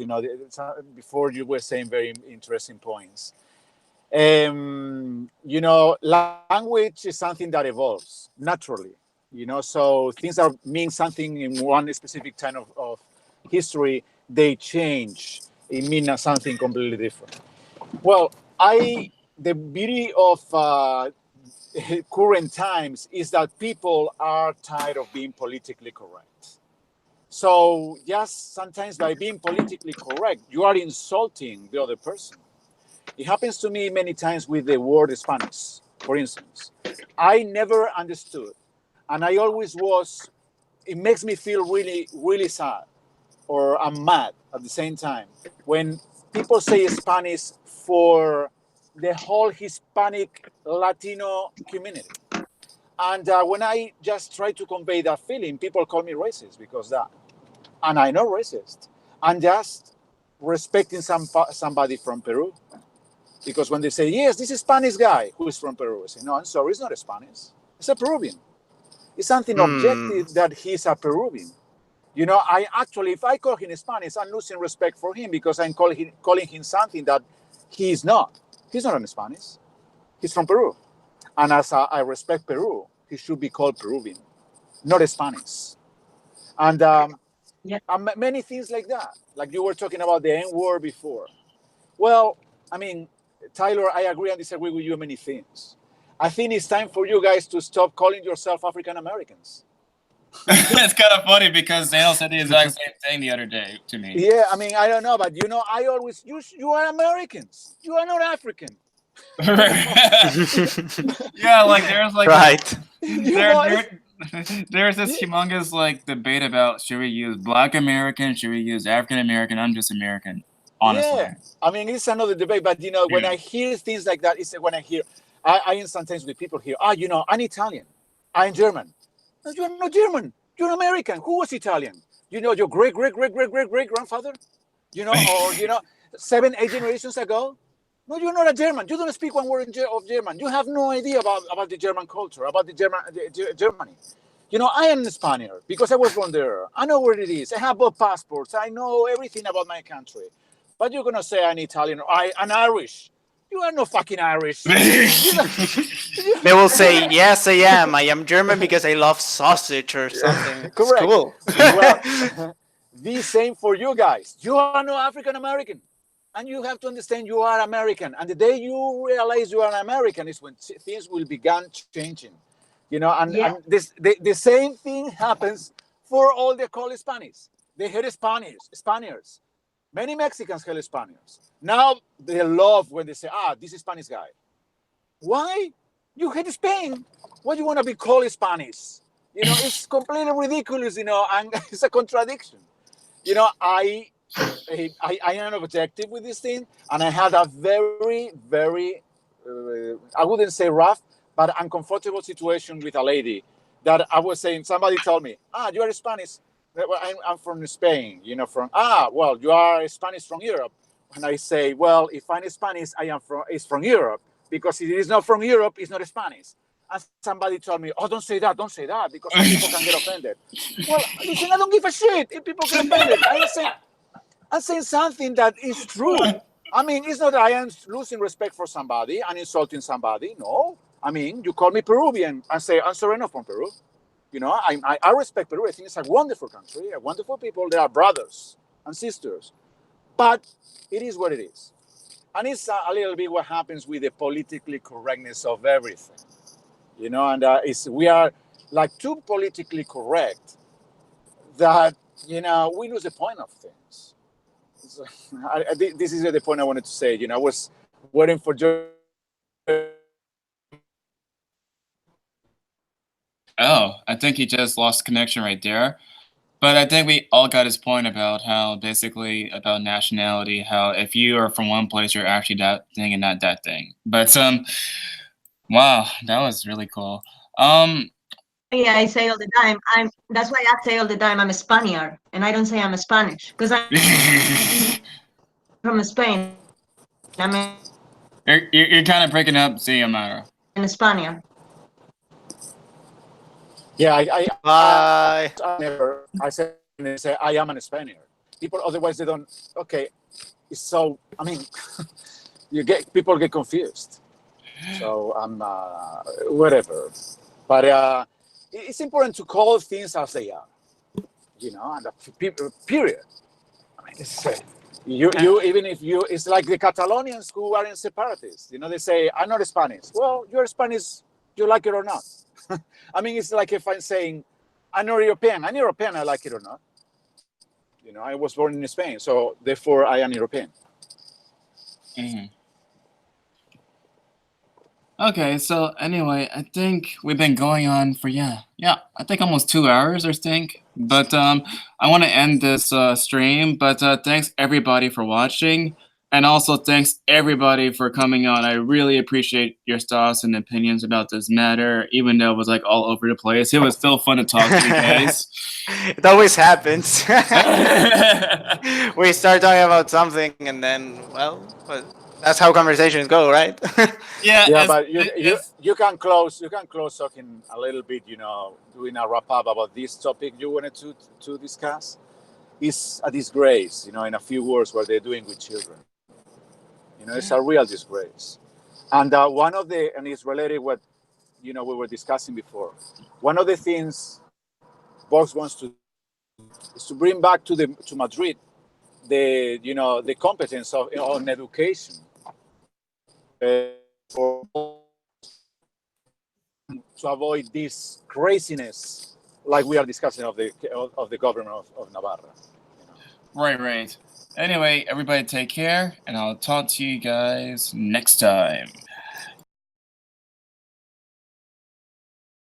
before you were saying very interesting points. Language is something that evolves naturally. So things that mean something in one specific time of history, they change. It means something completely different. Well, the beauty of current times is that people are tired of being politically correct. So just sometimes by being politically correct, you are insulting the other person. It happens to me many times with the word Spanish, for instance. I never understood, and I always was. It makes me feel really, really sad, or I'm mad at the same time when people say Spanish for the whole Hispanic Latino community. And when I just try to convey that feeling, people call me racist because that. And I'm not racist. I'm just respecting somebody from Peru. Because when they say, yes, this is Spanish guy who is from Peru, I say, no, I'm sorry, it's not a Spanish. It's a Peruvian. It's something Hmm. objective that he's a Peruvian. I actually, if I call him Spanish, I'm losing respect for him because I'm calling him something that he is not. He's not an Spanish. He's from Peru. And as I respect Peru, he should be called Peruvian, not a Spanish. And Yeah. many things like that. Like you were talking about the N word before. Well, I mean, Tyler, I agree and disagree with you on many things. I think it's time for you guys to stop calling yourself African Americans. It's kind of funny because Daniel said the exact same thing the other day to me. Yeah, I mean, I don't know, but I always you are Americans. You are not African. Yeah, like there's like Right. there's this humongous like debate about should we use Black American, should we use African American? I'm just American, honestly. Yeah, I mean, it's another debate, but when I hear things like that, it's when I sometimes with people here, I'm Italian, I'm German. No, you're not German, you're American. Who was Italian? Your great grandfather, or 7, 8 generations ago. No, you're not a German. You don't speak one word of German. You have no idea about the German culture, about Germany. I am a Spaniard because I was born there. I know where it is. I have both passports. I know everything about my country. But you're gonna say I'm Italian or I'm Irish. You are no fucking Irish. They will say, yes, I am. I am German because I love sausage or something. It's Correct. cool. Well, the same for you guys. You are no African American. And you have to understand you are American. And the day you realize you are an American is when things will begin changing. And the same thing happens for all the call Spanish. They hate Spaniards. Many Mexicans hate Spaniards. Now they love when they say, this is Spanish guy. Why? You hate Spain. Why do you want to be called Spanish? It's completely ridiculous, and it's a contradiction. I am objective with this thing, and I had a very, very, I wouldn't say rough, but uncomfortable situation with a lady that I was saying, somebody told me, you are Spanish. I'm from Spain, well, you are Spanish from Europe. And I say, well, if I'm Spanish, it's from Europe, because if it is not from Europe, it's not Spanish. and somebody told me, "Oh, don't say that, because some people can get offended." Well, listen, I don't give a shit if people get offended. I'm saying something that is true. I mean, it's not that I am losing respect for somebody and insulting somebody. No. I mean, you call me Peruvian and say, I'm Sereno from Peru. You know, I respect Peru. I think it's a wonderful country, a wonderful people. They are brothers and sisters. But it is what it is. And it's a little bit what happens with the politically correctness of everything. You know, and we are like too politically correct that, you know, we lose the point of things. So, this is the point I wanted to say. You know, I was waiting for Joe. Oh, I think he just lost connection right there. But I think we all got his point about how basically about nationality, how if you are from one place, you're actually that thing and not that thing. But wow, that was really cool. Yeah, I say all the time. That's why I say all the time I'm a Spaniard, and I don't say I'm a Spanish because I'm from Spain. I'm you're kind of breaking up, see, Amara. a Spaniard. Yeah, Bye. I say I am an Spaniard. People otherwise they don't. Okay, it's so. I mean, people get confused. So I'm whatever, but it's important to call things as they are. You know, and period. I mean, it's, you even if you, it's like the Catalonians who are in separatists. You know, they say I'm not Spanish. Well, you're Spanish, you like it or not. I mean, it's like if I'm saying I'm not European. I'm European, I like it or not. You know, I was born in Spain, so therefore I am European. Mm-hmm. Okay, so anyway, I think we've been going on for I think almost 2 hours, I think. But I want to end this stream. But thanks everybody for watching, and also thanks everybody for coming on. I really appreciate your thoughts and opinions about this matter, even though it was like all over the place. It was still fun to talk to you guys. It always happens. We start talking about something, and then, well, that's how conversations go, right? Yeah, but you can close talking a little bit, you know, doing a wrap up about this topic you wanted to discuss. Is a disgrace, you know, in a few words, what they're doing with children. You know, it's a real disgrace. And and it's related what, you know, we were discussing before. One of the things Vox wants to do is to bring back to Madrid the competence on education for to avoid this craziness like we are discussing of the government of Navarra. You know? Right. Anyway, everybody take care, and I'll talk to you guys next time.